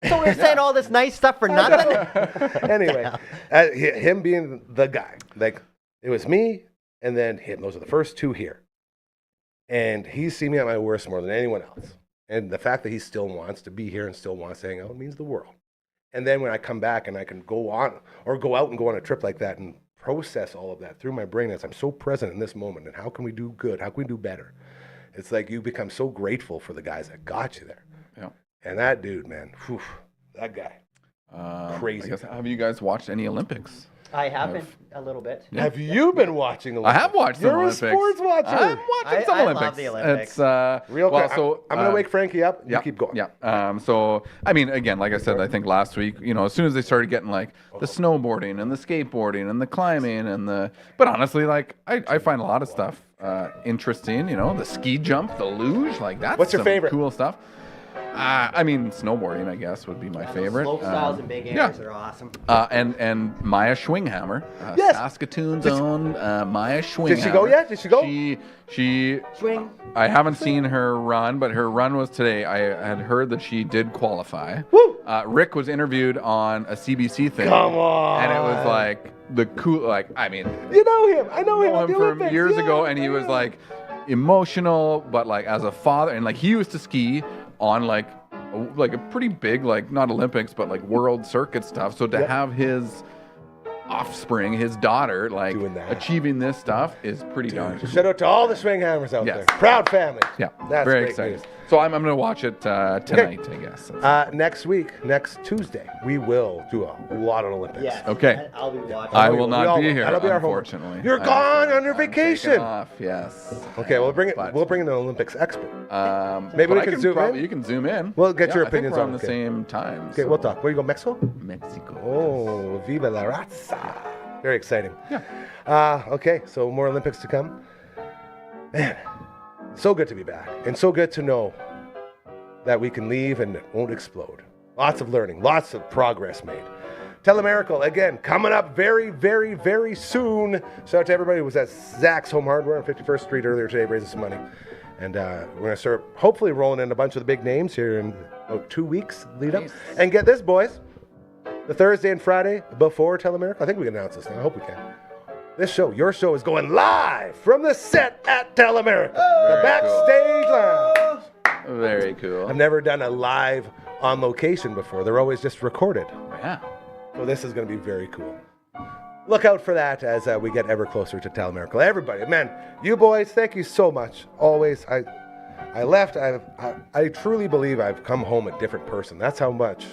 So we're saying all this nice stuff for nothing? Anyway, him being the guy, like it was me and then him. Those are the first two here. And he's seen me at my worst more than anyone else. And the fact that he still wants to be here and still wants to hang out means the world. And then when I come back and I can go on or go out and go on a trip like that and process all of that through my brain as I'm so present in this moment and how can we do good? How can we do better? It's like you become so grateful for the guys that got you there. Yeah. And that dude, man, whew, that guy. Crazy. I guess, have you guys watched any Olympics? I have been a little bit. Yeah. Have you been watching the I have watched the You're Olympics. a sports watcher. I'm watching some I Olympics. love the Olympics. It's Real well, quick, so I'm going to wake Frankie up. Yeah, You keep going. Yeah. So I mean, again, like I said, I think last week, as soon as they started getting like the snowboarding and the skateboarding and the climbing and but honestly, like I find a lot of stuff interesting. The ski jump, the luge, like that's What's your some favorite? cool stuff. I mean, snowboarding, I guess, would be my favorite. Slope styles and big airs are awesome. And Maya Schwinghammer, Yes. Saskatoon's own Maya Schwinghammer. Did she go yet? Did she go? She Swing. I haven't seen her run, but her run was today. I had heard that she did qualify. Woo! Rick was interviewed on a CBC thing. Come on. And it was like the cool, like, I mean, You know him. I know him. know at him the from Olympics. years Yeah, ago, and he was yeah. like emotional, but like as a father, and like he used to ski on like a pretty big, like not Olympics, but like world circuit stuff. So to have his offspring, his daughter, like Doing that. achieving this stuff is pretty darn cool. Shout out to all the Schwinghammers out Yes. there. Proud family. Yeah, That's very great excited. news. So I'm going to watch it tonight, I guess. Next week, next Tuesday, we will do a lot of Olympics. Yes. Okay. I'll be watching. I we will will. not We all be will. here, That'll be our homework. unfortunately. You're gone on your I'm vacation. taking off, yes. Okay, we'll bring it. But- We'll bring in an Olympics expert. Maybe we I can zoom in? You can zoom in. We'll get your I think opinions we're on on it, the okay. same time. Okay, we'll talk. Where you go, Mexico? Mexico. Oh, viva la raza! Very exciting. Yeah. Okay, so more Olympics to come. Man, so good to be back, and so good to know that we can leave and it won't explode. Lots of learning, lots of progress made. Telemiracle, again, coming up very, very, very soon. Shout out to everybody who was at Zach's Home Hardware on 51st Street earlier today, raising some money. And we're going to start hopefully rolling in a bunch of the big names here in about 2 weeks lead up. Nice. And get this, boys. The Thursday and Friday before Telemiracle, I think we can announce this now. I hope we can. This show, your show, is going live from the set at Telemiracle, the Very backstage lounge. Very cool. I've never done a live on location before. They're always just recorded. Yeah. So this is going to be very cool. Look out for that as we get ever closer to Telemiracle. Everybody, man, you boys, thank you so much. Always, I left. I truly believe I've come home a different person. That's how much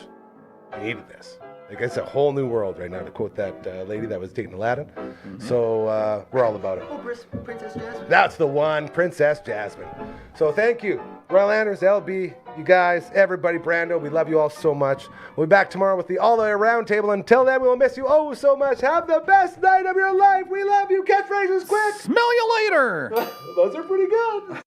I needed this. Like, it's a whole new world right now, to quote that lady that was dating Aladdin. Mm-hmm. So we're all about it. Oh, Princess Jasmine. That's the one, Princess Jasmine. So thank you, Royal Landers, LB, you guys, everybody, Brando. We love you all so much. We'll be back tomorrow with the All the Way Roundtable. Until then, we will miss you oh so much. Have the best night of your life. We love you. Catchphrases quick. Smell you later. Those are pretty good.